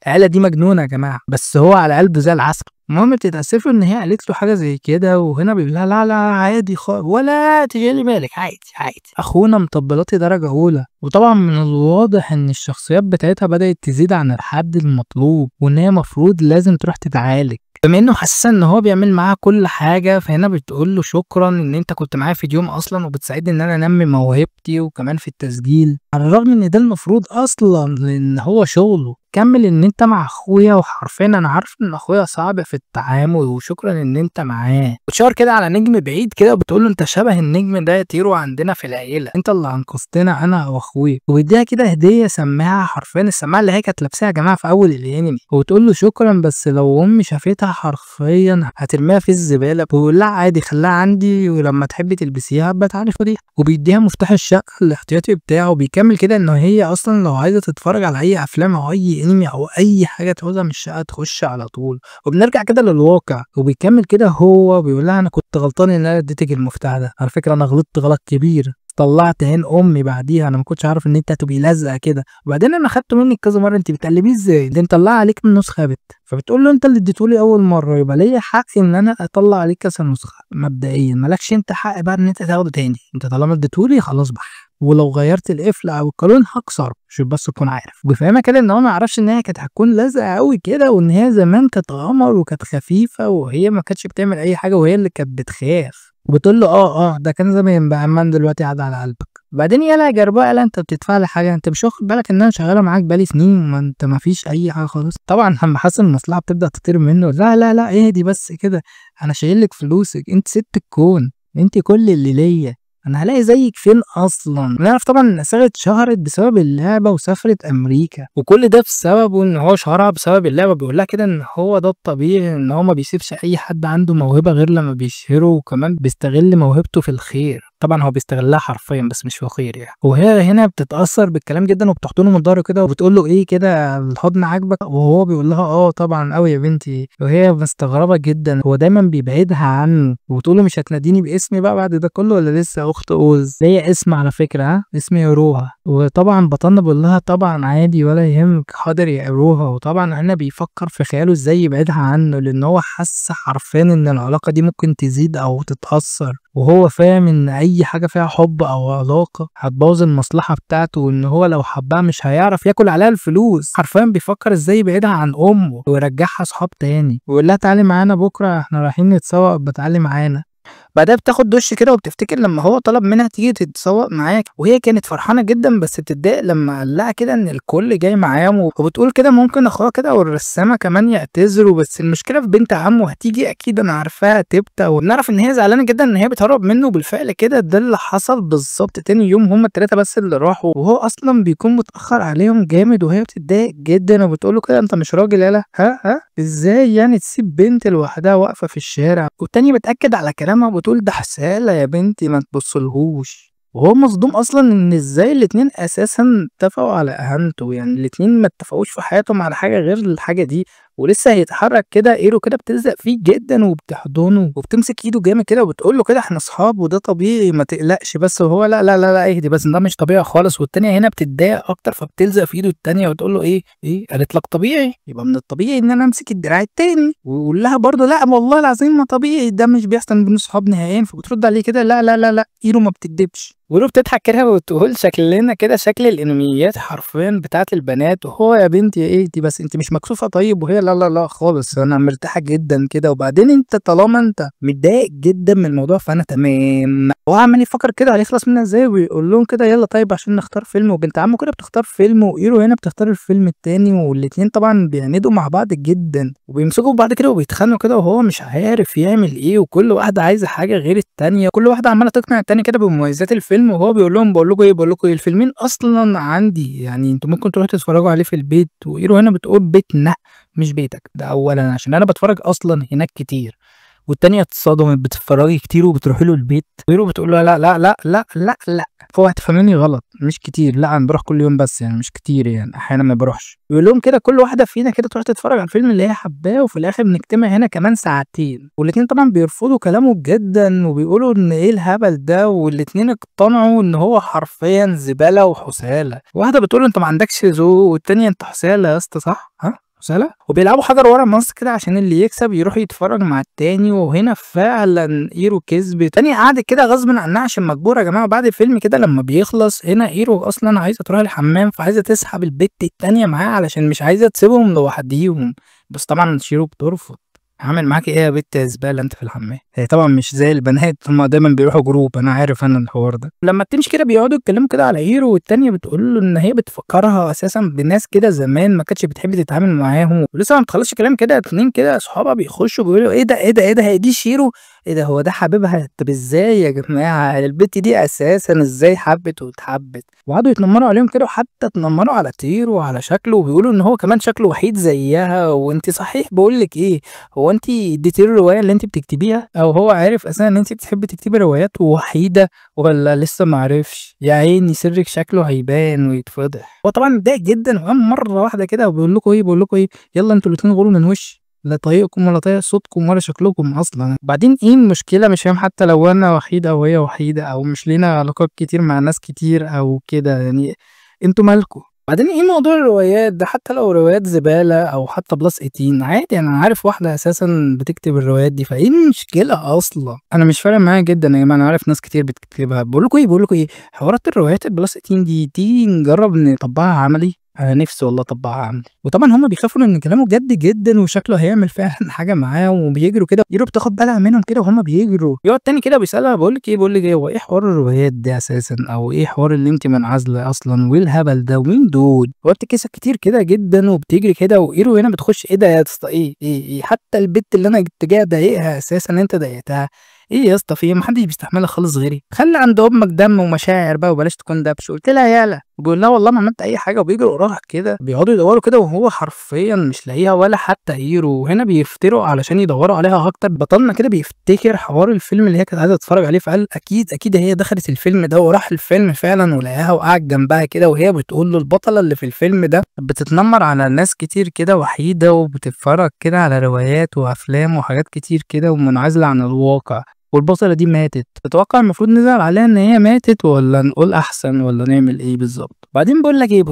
العيله دي مجنونه يا جماعه، بس هو على قلبه زي العسل. المهم بتتاسف له ان هي قالت له حاجه زي كده. وهنا بيقول لها لا عادي خالص، ولا تشغلي بالك، عادي اخونا مطبلاتي درجه اولى. وطبعا من الواضح ان الشخصيات بتاعتها بدات تزيد عن الحد المطلوب، وان هي مفروض لازم تروح تتعالج. بما انه حاسه ان هو بيعمل معاها كل حاجه، فهنا بتقول له شكرا ان انت كنت معايا في اليوم اصلا، وبتساعدني ان انا انمي موهبتي وكمان في التسجيل، على الرغم ان ده المفروض اصلا لان هو شغله. بتكمل ان انت مع اخويا، وحرفيا انا عارف ان اخويا صعب في التعامل وشكرا ان انت معاه. بتشاور كده على نجم بعيد كده وبتقول له انت شبه النجم ده يا تيرو عندنا في العيله، انت اللي انقذتنا انا واخويا. وبيديها كده هديه سماعه، حرفيا السماعه اللي هي كانت لابساها يا جماعه في اول الانمي، وتقول له شكرا بس لو امي شافتها حرفيا هترميها في الزباله. بيقول لها عادي خليها عندي ولما تحبي تلبسيها بتعالي خديها. وبيديها مفتاح الشقه الاحتياطي بتاعه. وبيكمل كده ان هي اصلا لو عايزه تتفرج على اي افلام او اي انمي او اي حاجه تعوزها من الشقه تخش على طول. وبنرجع كده للواقع، وبيكمل كده هو بيقول لها انا كنت غلطان ان انا اديتك المفتاح ده، على فكره انا غلطت غلط كبير، طلعت عين امي بعديها، انا ما كنتش عارف ان انت هتبقي لازقه كده، وبعدين انا خدته منك كذا مره، انت بتقلبيه ازاي؟ ده انت مطلع عليك من نسخه بت. فبتقول له انت اللي اديتهولي اول مره، يبقى ليا حق ان انا اطلع عليك كذا نسخه. مبدئيا مالكش انت حق بقى ان انت تاخده تاني، انت طالما اديتهولي خلاص بح، ولو غيرت القفل او القانون هكسره عشان بس تكون عارف. وبيفهمها كده ان هو ما يعرفش ان هي كانت هتكون لازقه قوي كده، وان هي زمان كانت قمر وكانت خفيفه وهي ما كانتش بتعمل اي حاجه وهي اللي كانت بتخاف. وبتقول له ده كان زمان بقى، امان دلوقتي قاعد على قلبك. بعدين يلا يا جرباء، يلا انت بتدفع لي حاجه؟ انت مش واخد بالك ان انا شغاله معاك بقالي سنين، ما انت ما فيش اي حاجه خالص. طبعا لما حاسس المصلحه بتبدا تطير منه، لا لا لا اهدي بس كده، انا شايل لك فلوسك، انت ست الكون، انت كل اللي ليا، انا هلاقي زيك فين اصلا؟ نعرف طبعا ان اساغ اتشهرت بسبب اللعبه وسافرت امريكا، وكل ده بسببه ان هو شهرها بسبب اللعبه. بيقول لها كده ان هو ده الطبيعي، ان هو ما بيسيبش اي حد عنده موهبه غير لما بيشهره، وكمان بيستغل موهبته في الخير. طبعا هو بيستغلها حرفيا بس مش في خير يعني. وهي هنا بتتاثر بالكلام جدا وبتحضنه من ظهره كده وبتقول له ايه كده الحضن عاجبك؟ وهو بيقول لها طبعا قوي يا بنتي. وهي مستغربه جدا، هو دايما بيبعدها عنه، وبتقول له مش هتناديني باسمي بقى بعد ده كله ولا لسه اخت اوز؟ هي اسم على فكره، اسمي روها. وطبعا بطلنا بيقول لها طبعا عادي ولا يهمك، حاضر يا روها. وطبعا هنا بيفكر في خياله ازاي يبعدها عنه، لان هو حس حرفيا ان العلاقه دي ممكن تزيد او تتاثر، وهو فاهم ان اي حاجه فيها حب او علاقه هتبوظ المصلحه بتاعته، وان هو لو حبها مش هيعرف ياكل عليها الفلوس. حرفيا بيفكر ازاي يبعدها عن امه ويرجعها صحاب تاني، ويقول لها تعالي معانا بكره احنا رايحين نتسوق، بتعالي معانا. بعدها بتاخد دش كده وبتفتكر لما هو طلب منها تيجي تتسوق معاك، وهي كانت فرحانه جدا بس بتتضايق لما قال لها كده ان الكل جاي معاهم، وبتقول كده ممكن اخوها كده والرسامه كمان يعتذروا، بس المشكله في بنت عمه هتيجي اكيد انا عارفاها تبتا. وبنعرف ان هي زعلانه جدا ان هي بتهرب منه، بالفعل كده ده اللي حصل بالظبط. تاني يوم هما التلاته بس اللي راحوا، وهو اصلا بيكون متاخر عليهم جامد، وهي بتتضايق جدا وبتقول له كده انت مش راجل يالا، ها ازاي يعني تسيب بنت لوحدها واقفه في الشارع؟ والتاني بتاكد على كلامها وبتقول ده حسالة يا بنتي ما تبصلهوش. وهو مصدوم اصلا ان ازاي الاتنين اساسا اتفقوا على اهانته، يعني الاتنين ما اتفقوش في حياتهم على حاجه غير الحاجه دي. ولسه هيتحرك كده ايرو كده بتلزق فيه جدا وبتحضنه وبتمسك ايده جامد كده وبتقول له كده احنا اصحاب وده طبيعي ما تقلقش بس. وهو لا لا لا لا اهدي بس، ده مش طبيعي خالص. والتانيه هنا بتتضايق اكتر فبتلزق في ايده التانيه وتقول له ايه قالت لك طبيعي؟ يبقى من الطبيعي ان انا امسك الدراع التاني. ويقول لها برضه لا والله العظيم ما طبيعي، ده مش بيحصل بين صحاب نهائيا. فبترد عليه كده لا لا لا لا ايرو ما بتكدبش. ولو بتضحك كده وتقول شكلنا كده شكل الانميات حرفيا بتاعت البنات. وهو يا بنتي ايه دي بس انت مش مكسوفه طيب؟ وهي لا لا لا خالص انا مرتاحه جدا كده. وبعدين انت طالما انت متضايق جدا من الموضوع فانا تمام. هو عمال يفكر كده هيخلص منها ازاي، ويقول لهم كده يلا طيب عشان نختار فيلم. وبنت عمه كده بتختار فيلم وايرو هنا بتختار الفيلم التاني، والاتنين طبعا بيعندوا مع بعض جدا وبيمسكوا بعض كده وبيتخانقوا كده، وهو مش عارف يعمل ايه، وكل واحده عايزه حاجه غير التانيه، كل واحده عماله تقنع التانيه كده بمميزات الفيلم. وهو بيقول لهم بقول لكم ايه الفيلمين اصلا عندي، يعني انتوا ممكن تروحوا تتفرجوا عليه في البيت. وايرو هنا بتقول بيتنا مش بيتك، ده اولا عشان انا بتفرج اصلا هناك كتير. والتانية اتصدمت بتتفرجي كتير وبتروحي له البيت. ويرو بتقول له لا لا لا لا لا لا هو هتفهمني غلط، مش كتير، لا انا بروح كل يوم بس يعني مش كتير، يعني احيانا ما بروحش. يقول لهم كده كل واحده فينا كده تروح تتفرج على الفيلم اللي هي حباه، وفي الاخر بنجتمع هنا كمان ساعتين. والاتنين طبعا بيرفضوا كلامه جدا وبيقولوا ان ايه الهبل ده، والاتنين اقتنعوا ان هو حرفيا زباله وحساله. واحده بتقول انت ما عندكش ذوق، والتانيه انت حساله يا اسطى صح سهلة. وبيلعبوا حجر ورا مصر كده عشان اللي يكسب يروح يتفرج مع التاني. وهنا فعلا ايرو كسبت. تاني قعدت كده غصب عنها عشان مجبوره يا جماعه. بعد الفيلم كده لما بيخلص هنا ايرو اصلا عايزه تروح الحمام، فعايزه تسحب البت التانيه معاها علشان مش عايزه تسيبهم لوحديهم، بس طبعا شيرو بترفض. هعمل معاكي ايه يا بنت يا زباله انت في الحمام؟ هي طبعا مش زي البنات، هما دايما بيروحوا جروب، انا عارف انا الحوار ده. لما بتمشي كده بيقعدوا يتكلموا كده على هيرو، والتانيه بتقول له ان هي بتفكرها اساسا بناس كده زمان ما كانتش بتحب تتعامل معاهم، ولسه ما بتخلصش كلام كده اتنين كده صحابها بيخشوا بيقولوا ايه ده ايه ده ايه ده، هي دي شيرو؟ ايه ده هو ده حبيبها؟ طب ازاي يا جماعه البت دي اساسا ازاي حبت واتحبت؟ وقعدوا يتنمروا عليهم كده، وحتى اتنمروا على تيرو وعلى شكله، وبيقولوا ان هو كمان شكله وحيد زيها. وانت صحيح بقول لك ايه، هو انت اديتي له الروايه اللي انت بتكتبيها، او هو عارف اساسا ان انت بتحبي تكتبي روايات وحيده، ولا لسه ما عرفش؟ يا عيني سرك شكله هيبان ويتفضح. هو طبعا متضايق جدا، وقام مره واحده كده وبيقول لكم ايه، بقول لكم ايه، يلا انتوا الاثنين غوروا من وشي، لا طايقكم ولا طايق صوتكم ولا شكلكم اصلا. بعدين ايه المشكله؟ مش فاهم، حتى لو انا وحيد او هي وحيده او مش لينا علاقات كتير مع ناس كتير او كده، يعني انتوا مالكم؟ بعدين ايه موضوع الروايات ده؟ حتى لو روايات زباله او حتى بلس 18 عادي، يعني انا عارف واحده اساسا بتكتب الروايات دي، فايه المشكله اصلا؟ انا مش فارق معايا جدا يا جماعه، انا عارف ناس كتير بتكتبها. بقول لكم ايه، حوارات الروايات البلس 18 دي تيجي نجرب نطبقها عملي. انا نفسي والله اطبقها عملي. وطبعا هم بيخافوا ان كلامه جد جدا وشكله هيعمل فعلا حاجه معاه، وبيجروا كده، يرو بتاخد بالها منهم كده وهم بيجروا. يقعد تاني كده بيسالها، بقول لك ايه، هو ايه حوار الروايات دي اساسا، او ايه حوار اللي انت منعزله اصلا، وايه الهبل ده، ومين دول؟ هو بتتكسف كتير كده جدا وبتجري كده، وايرو هنا بتخش ايه ده يا اسطى، ايه حتى البت اللي انا كنت جاي اضايقها اساسا انت ضايقتها. ايه يا اسطى في محدش بيستحملها خالص غيري، خلي عند امك دم ومشاعر بقى وبلاش تكون دبش. قلت لها يالا، بيقول لها والله ما عملت اي حاجه، وبيجروا وراها كده، بيقعدوا يدوروا كده وهو حرفيا مش لاقيها ولا حتى هيرو. وهنا بيفتروا علشان يدوروا عليها اكتر. بطلنا كده بيفتكر حوار الفيلم اللي هي كانت عايزه تتفرج عليه، فقال اكيد هي دخلت الفيلم ده، وراح الفيلم فعلا ولقاها وقعد جنبها كده، وهي بتقول له البطله اللي في الفيلم ده بتتنمر على ناس كتير كده وحيده، وبتتفرج كده على روايات وافلام وحاجات كتير كده ومنعزله عن الواقع، والبصلة دي ماتت. تتوقع المفروض نزعل عليها ان هي ماتت، ولا نقول احسن، ولا نعمل ايه بالظبط؟ بعدين بقول لك ايه،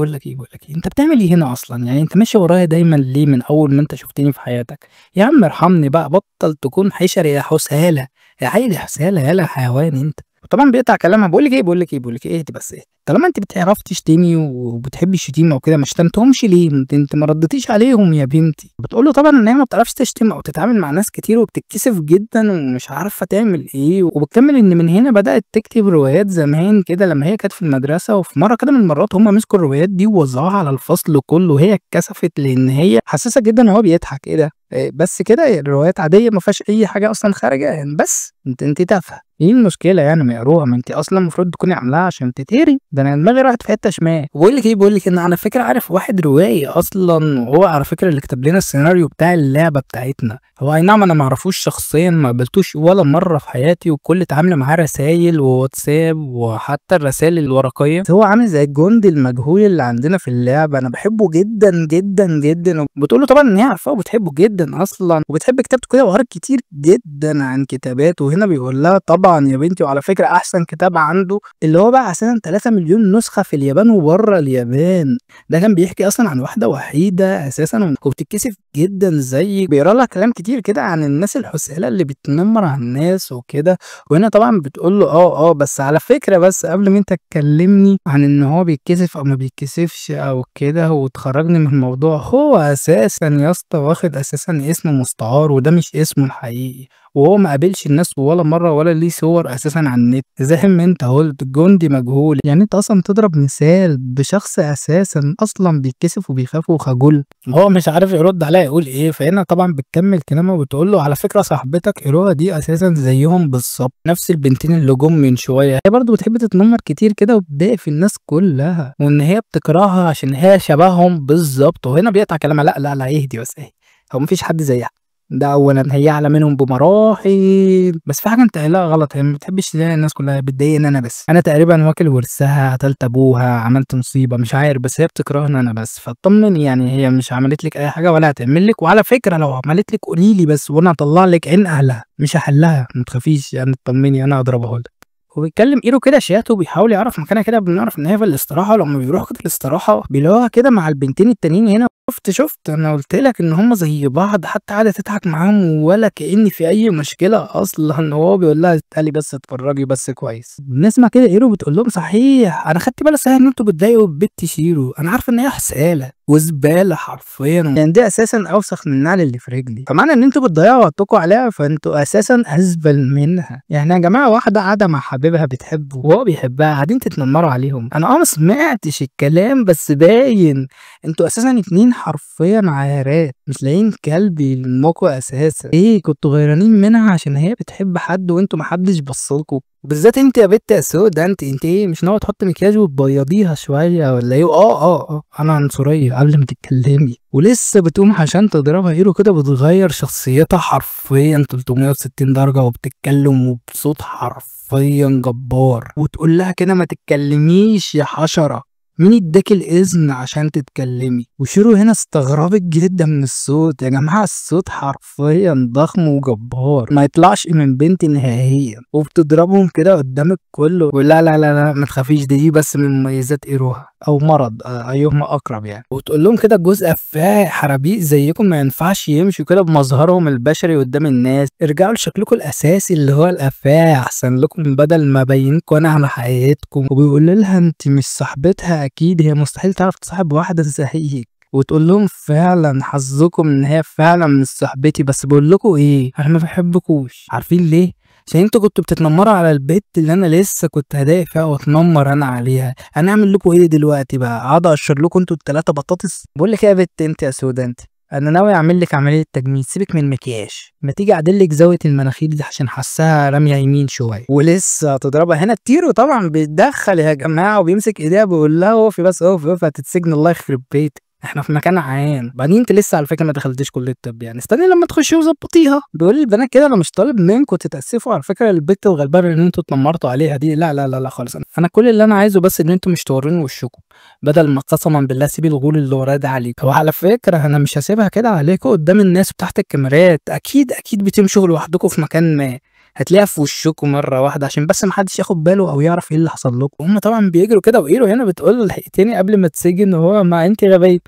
انت بتعمل ايه هنا اصلا؟ يعني انت ماشي ورايا دايما ليه من اول ما انت شفتني في حياتك؟ يا عم ارحمني بقى، بطل تكون حشر يا حسالة، يا عيل يا حسالة، يالا حيوان انت. طبعا بيقطع كلامها، بقول لك ايه اهدي بس، ايه طالما انت بتعرفي تشتمي وبتحبي الشتيمه وكده، ما شتمتهمش ليه؟ انت ما ردتيش عليهم يا بنتي. بتقول له طبعا ان هي ما بتعرفش تشتم او تتعامل مع ناس كتير، وبتتكسف جدا ومش عارفه تعمل ايه. وبتكمل ان من هنا بدات تكتب روايات زمان كده لما هي كانت في المدرسه، وفي مره كده من المرات هم مسكوا الروايات دي ووزعوها على الفصل كله، وهي اتكسفت لان هي حساسه جدا وهو بيضحك. ايه ده بس كده الروايات عاديه ما فيهاش اي حاجه اصلا خارجه يعني، بس انت تافهه. ايه المشكله يعني ما يقروها؟ ما انت اصلا المفروض تكوني عاملاها عشان تتقري. ده انا دماغي راحت في حته شمال. بقول لك ان على فكره عارف واحد روائي اصلا، وهو على فكره اللي كتب لنا السيناريو بتاع اللعبه بتاعتنا. هو اي نعم انا ما اعرفوش شخصيا، ما قابلتوش ولا مره في حياتي، وكل تعاملي معاه رسايل وواتساب وحتى الرسائل الورقيه. هو عامل زي الجندي المجهول اللي عندنا في اللعبه. انا بحبه جدا جدا جدا. وبتقول له طبعا ان هي عارفاه وبتحبه جدا اصلا، وبتحب كتابته كده، وقرأت كتير جدا عن كتاباته. وهنا بيقول لها طبعا يا بنتي، وعلى فكره احسن كتاب عنده اللي هو بقى اساسا 3 مليون نسخه في اليابان وبره اليابان. ده كان بيحكي اصلا عن واحده وحيده اساسا وبتتكسف جدا زي بيقرا لها كلام كتير كده عن الناس الحسالة اللي بتنمر على الناس وكده. وهنا طبعا بتقول له بس على فكره، بس قبل ما انت تكلمني عن ان هو بيتكسف او ما بيتكسفش او كده وتخرجني من الموضوع، هو اساسا يا اسطى واخد اساسا اسم مستعار، وده مش اسمه الحقيقي، وهو ما قابلش الناس ولا مره، ولا ليه صور اساسا على النت. زي ما انت قلت جندي مجهول، يعني انت اصلا تضرب مثال بشخص اساسا اصلا بيتكسف وبيخاف وخجول. هو مش عارف يرد عليها يقول ايه. فهنا طبعا بتكمل كلامها وبتقول له على فكره صاحبتك ايروها دي اساسا زيهم بالظبط، نفس البنتين اللي جم من شويه. هي برضه بتحب تتنمر كتير كده وبتضايق في الناس كلها، وان هي بتكرهها عشان هي شبههم بالظبط. وهنا بيقطع كلامها، لا اهدي بس، ايه هو مفيش حد زيها، ده اولا هي اعلى منهم بمراحل. بس في حاجه انت قايلها غلط، هي ما بتحبش تلاقي الناس كلها، بتضايقني انا بس. انا تقريبا واكل ورثها، قتلت ابوها، عملت مصيبه مش عارف، بس هي بتكرهني انا بس. فاطمني يعني، هي مش عملت لك اي حاجه ولا هتعمل لك. وعلى فكره لو عملت لك قولي لي بس، وانا هطلع لك عين اهلها، مش هحلها، ما تخافيش يعني، اطمني انا هضربها لك. وبيتكلم ايرو كده شات وبيحاول يعرف مكانها كده. بنعرف ان هي في الاستراحه، لما بيروحوا كده الاستراحه بيلاقوها كده مع البنتين التانيين. هنا شفت انا قلت لك ان هم زي بعض، حتى قاعده تضحك معاهم ولا كأن في اي مشكله اصلا. هو بيقول لها تعالي بس اتفرجي بس كويس. بنسمع كده ايرو بتقول لهم صحيح انا خدت بالي صحيح ان انتوا بتضايقوا بنت شيرو، انا عارفه ان هي حساله، وزباله حرفيا، يعني دي اساسا اوسخ من النعل اللي في رجلي، فمعنى ان انتوا بتضيعوا وقتكم عليها فانتوا اساسا ازبل منها. يعني يا جماعه واحده قاعده مع حبيبها بتحبه وهو بيحبها قاعدين تتنمروا عليهم. انا ما سمعتش الكلام بس باين انتوا اساسا اتنين حرفيا عاهرات مش لاقيين كلب يلمكوا اساسا. ايه كنتوا غيرانين منها عشان هي بتحب حد وانتوا محدش بصلكوا؟ بالذات انت يا بنت يا سودا، انت ايه مش ناوي تحط مكياج وتبيضيها شويه ولا ايه؟ انا عنصريه قبل ما تتكلمي، ولسه بتقوم عشان تضربها ايده كده بتغير شخصيتها حرفيا 360 درجه وبتتكلم وبصوت حرفيا جبار، وتقول لها كده ما تتكلميش يا حشره، مين اداك الاذن عشان تتكلمي؟ وشيرو هنا استغربت جدا من الصوت. يا جماعه الصوت حرفيا ضخم وجبار ما يطلعش من بنت نهائيا، وبتضربهم كده قدام الكل. ولا لا لا لا ما تخافيش، دي بس من مميزات ايروها او مرض ايهما اقرب يعني. وتقول لهم كده جزء افاعي حرابيق زيكم ما ينفعش يمشوا كده بمظهرهم البشري قدام الناس، ارجعوا لشكلكم الاساسي اللي هو الافاعي احسن لكم بدل ما ابينكم انا على حقيقتكم. وبيقول لها انت مش صاحبتها اكيد، هي مستحيل تعرف تصاحب واحده زيك. وتقول لهم فعلا حظكم ان هي فعلا مش صاحبتي، بس بقول لكم ايه انا ما بحبكوش. عارفين ليه؟ عشان انتوا كنتوا بتتنمروا على البت اللي انا لسه كنت هضايق فيها واتنمر انا عليها. انا اعمل لكم ايه دلوقتي بقى؟ اقعد اقشر لكم انتوا التلاته بطاطس؟ بقول لك ايه يا بت انت يا سودا انت، انا ناوي اعمل لك عمليه تجميل، سيبك من المكياج، ما تيجي اعدل لك زاويه المناخير دي عشان حاساها راميه يمين شويه. ولسه تضربها هنا التيرو طبعا بيتدخل يا جماعه وبيمسك ايديها بيقول لها اقفي بس اقفي هتتسجن الله يخرب بيتك، احنا في مكان عام. بعدين انت لسه على فكره ما دخلتيش كليه الطب، يعني استني لما تخشي وظبطيها. بيقول للبنات كده انا مش طالب منكم تتاسفوا على فكره البت الغلبانه اللي انتوا اتنمرتوا عليها دي، لا لا لا لا خالص. انا كل اللي انا عايزه بس ان انتوا مش توروني وشكم، بدل ما قسما بالله سيبي الغول اللي وراه ده عليك. وعلى فكره انا مش هسيبها كده عليكم قدام الناس وتحت الكاميرات، اكيد بتمشوا لوحدكم في مكان ما هتلاقيها في وشكم مره واحده عشان بس محدش ياخد باله او يعرف ايه اللي حصل لكم. هم طبعا بيجروا كده وايرو هنا بتقول له لحقتني قبل ما تسجن، وهو ما انت غبي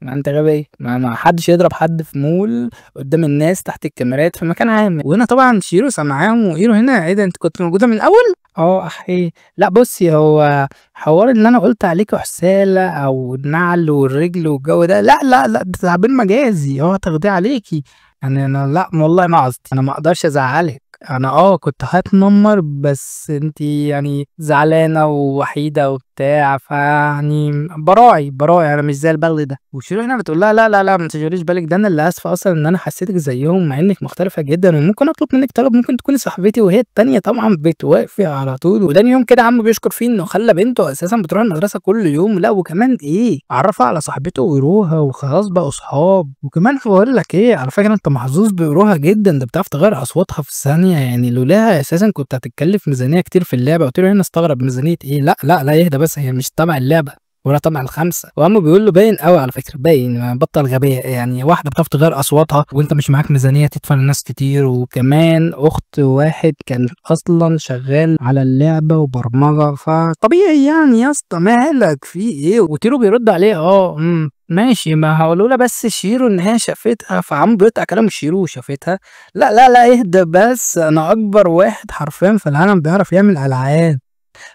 ما انت غبي، ما حدش يضرب حد في مول قدام الناس تحت الكاميرات في مكان عام. وهنا طبعا شيرو سامعاهم وايرو هنا ايه ده انت كنت موجوده من الاول؟ احي لا بصي هو حوار اللي انا قلت عليكوا حساله او النعل والرجل والجو ده، لا لا لا ده تعبير مجازي، هو تغذيه عليكي يعني. انا لا والله ما قصدي، انا ما اقدرش ازعلك، انا كنت هتنمر بس انت يعني زعلانه ووحيده وبتاع، فيعني براعي انا مش زي البغل ده. وشيرو هنا بتقول لها لا لا لا ما تشغليش بالك، ده انا اللي اسفه اصلا ان انا حسيتك زيهم مع انك مختلفه جدا، وممكن اطلب منك طلب ممكن تكوني صاحبتي. وهي التانيه طبعا بتوافق على طول. وداني يوم كده عمو بيشكر فيه انه خلى بنته اساسا بتروح المدرسه كل يوم، لا وكمان ايه عرفها على صاحبته ويروها وخلاص بقوا صحاب. وكمان بقول لك ايه على فكره انت محظوظ بيروها جدا، ده بتعرف تغير اصواتها في ثانيه، يعني لولاها اساسا كنت هتتكلف ميزانيه كتير في اللعبه. قلت له هنا استغرب ميزانيه ايه؟ لا لا لا يهدى بس، هي مش تبع اللعبه ولا تبع الخمسه. وعمو بيقول له باين قوي على فكره، باين بطل غبيه، يعني واحده بتعرف تغير اصواتها وانت مش معاك ميزانيه تدفع لناس كتير. وكمان اخت واحد كان اصلا شغال على اللعبه وبرمجه، فطبيعي يعني يا اسطى مالك في ايه؟ وتيرو بيرد عليه ماشي ما هقوله لها بس شيرو ان هي شافتها، فعم بيقطع كلام شيرو شافتها. لا لا لا اهدى بس، انا اكبر واحد حرفيا في العالم بيعرف يعمل العاب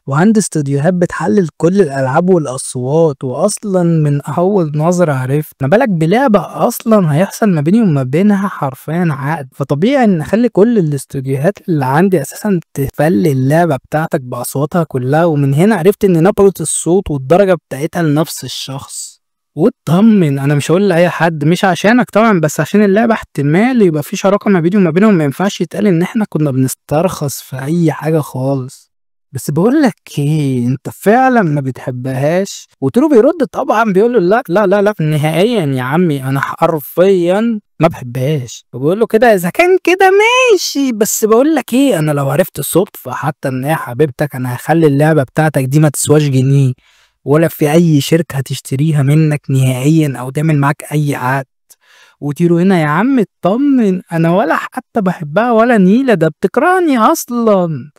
وعندي استوديوهات بتحلل كل الالعاب والاصوات، واصلا من اول نظره عرفت. ما بالك بلعبه اصلا هيحصل ما بيني وما بينها حرفيا عقد، فطبيعي ان اخلي كل الاستوديوهات اللي عندي اساسا تفلي اللعبه بتاعتك باصواتها كلها. ومن هنا عرفت ان نبره الصوت والدرجه بتاعتها لنفس الشخص. واطمن انا مش هقول لاي حد، مش عشانك طبعا بس عشان اللعبه احتمال يبقى في شراكه ما بيني وما بينهم، ما ينفعش يتقال ان احنا كنا بنسترخص في اي حاجه خالص. بس بقول لك ايه انت فعلا ما بتحبهاش؟ وترو بيرد طبعا بيقول له لا لا لا لا نهائيا يا عمي انا حرفيا ما بحبهاش. وبقول له كده اذا كان كده ماشي، بس بقول لك ايه انا لو عرفت صدفه حتى ان هي حبيبتك انا هخلي اللعبه بتاعتك دي ما تسواش جنيه، ولا في اي شركه هتشتريها منك نهائيا او تعمل معاك اي عقد. وتيرو هنا يا عم اطمن انا ولا حتى بحبها ولا نيله، ده بتكرهني اصلا.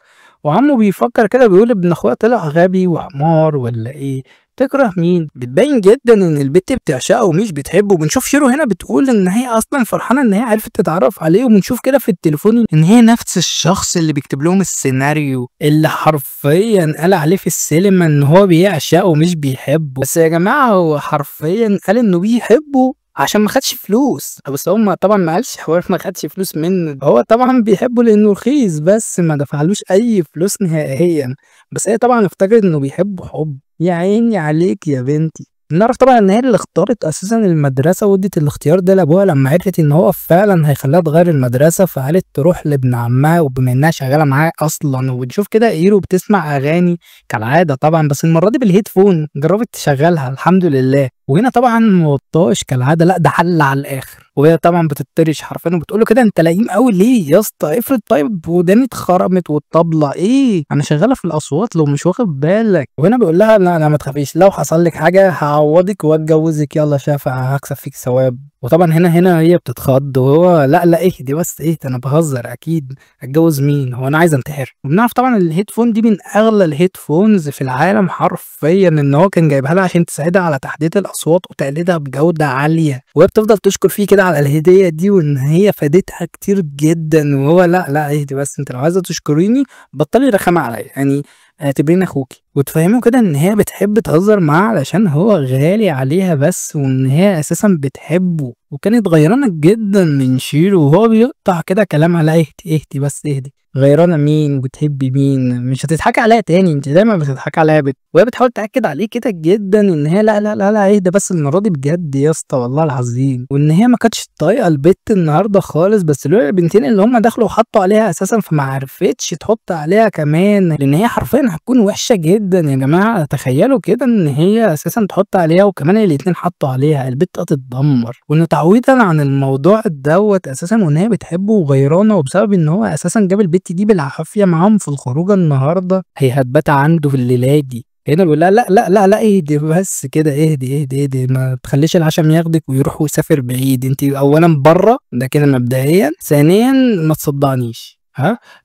وعمو بيفكر كده بيقول ابن اخويا طلع غبي وحمار ولا ايه؟ تكره مين؟ بتبين جدا ان البت بتعشقه ومش بتحبه. بنشوف شيرو هنا بتقول ان هي اصلا فرحانه ان هي عرفت تتعرف عليه، وبنشوف كده في التليفون ان هي نفس الشخص اللي بيكتب لهم السيناريو اللي حرفيا قال عليه في السينما ان هو بيعشقه ومش بيحبه. بس يا جماعه هو حرفيا قال انه بيحبه عشان ما خدش فلوس. بس هو طبعا ما قالش حوار ما خدش فلوس منه، هو طبعا بيحبه لانه رخيص بس ما دفعلوش اي فلوس نهائيا. بس هي طبعا افتكرت انه بيحبه حب. يا عيني عليك يا بنتي. نعرف طبعا ان هي اللي اختارت اساسا المدرسه وادت الاختيار ده لابوها لما عرفت ان هو فعلا هيخليها تغير المدرسه، فقالت تروح لابن عمها وبما انها شغاله معاه اصلا. وبنشوف كده ايرو بتسمع اغاني كالعاده طبعا، بس المره دي بالهيدفون، جربت تشغلها الحمد لله. وهنا طبعا موطاش كالعاده، لا ده حل على الاخر. وهي طبعا بتطرش حرفيا وبتقول له كده انت لئيم قوي ليه يا اسطى؟ افرض طيب وداني اتخرمت والطبله ايه، انا شغاله في الاصوات لو مش واخد بالك. وهنا بيقول لها لا ما تخافيش، لو حصل لك حاجه هعوضك واتجوزك، يلا شافع هكسب فيك ثواب. وطبعا هنا هي بتتخض وهو لا اهدي بس اهدي، انا بهزر اكيد، اتجوز مين؟ هو انا عايز انتحر. وبنعرف طبعا الهيدفون دي من اغلى الهيدفونز في العالم حرفيا، ان هو كان جايبها لها عشان تساعدها على تحديد الاصوات وتقليدها بجوده عاليه. وهي بتفضل تشكر فيه كده على الهديه دي وان هي فادتها كتير جدا. وهو لا اهدي بس، انت لو عايزه تشكريني بطلي رخامه عليا، يعني اعتبريني اخوكي. وتفهمه كده ان هي بتحب تهزر معاه علشان هو غالي عليها بس، وان هي اساسا بتحبه. وكانت غيرانه جدا من شيرو وهو بيقطع كده كلام على اهدي بس اهدي. غيرانه مين؟ بتحبي مين؟ مش هتضحكي عليها تاني، انت دايما بتضحكي عليها وهي بتحاول تاكد عليه كده جدا ان هي لا اهدى بس المره دي بجد يا اسطى والله العظيم. وان هي ما كانتش طايقه البت النهارده خالص، بس لولا البنتين اللي هم دخلوا وحطوا عليها اساسا فما عرفتش تحط عليها كمان، لان هي حرفيا هتكون وحشه جدا يا جماعه. تخيلوا كده ان هي اساسا تحط عليها وكمان الاتنين حطوا عليها، البت هتتدمر. وانه تعويضا عن الموضوع دوت اساسا وان هي بتحبه وغيرانه، وبسبب ان هو اساسا جاب البت دي بالعافيه معاهم في الخروجه النهارده، هي هتبات عنده في الليله دي. هنا بيقول لها لا اهدي بس كده، اهدي ما تخليش العشم ياخدك ويروح ويسافر بعيد. انت اولا بره ده كده مبدئيا، ثانيا ما تصدعنيش،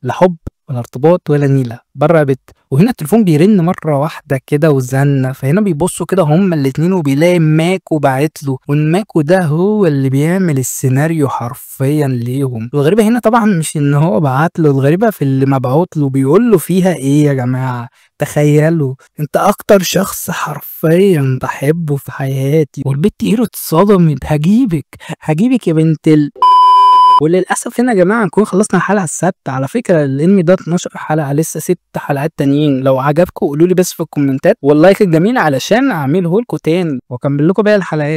لا حب ولا ارتباط ولا نيله، بره يا بت. وهنا التليفون بيرن مره واحده كده وزنه، فهنا بيبصوا كده هما الاتنين وبيلاقي ماكو باعت له، والماكو ده هو اللي بيعمل السيناريو حرفيا ليهم. الغريبه هنا طبعا مش ان هو بعت له، الغريبه في اللي مبعوت له بيقول له فيها ايه يا جماعه. تخيلوا انت اكتر شخص حرفيا بحبه في حياتي، والبت ايرو اتصدمت، هجيبك يا بنت وللاسف هنا يا جماعه نكون خلصنا الحلقه السادسه. على فكره الانمي ده 12 حلقه، لسه 6 حلقات تانيين. لو عجبكم قولوا لي بس في الكومنتات واللايك الجميل علشان اعمله لكم تاني واكمل لكم باقي الحلقات.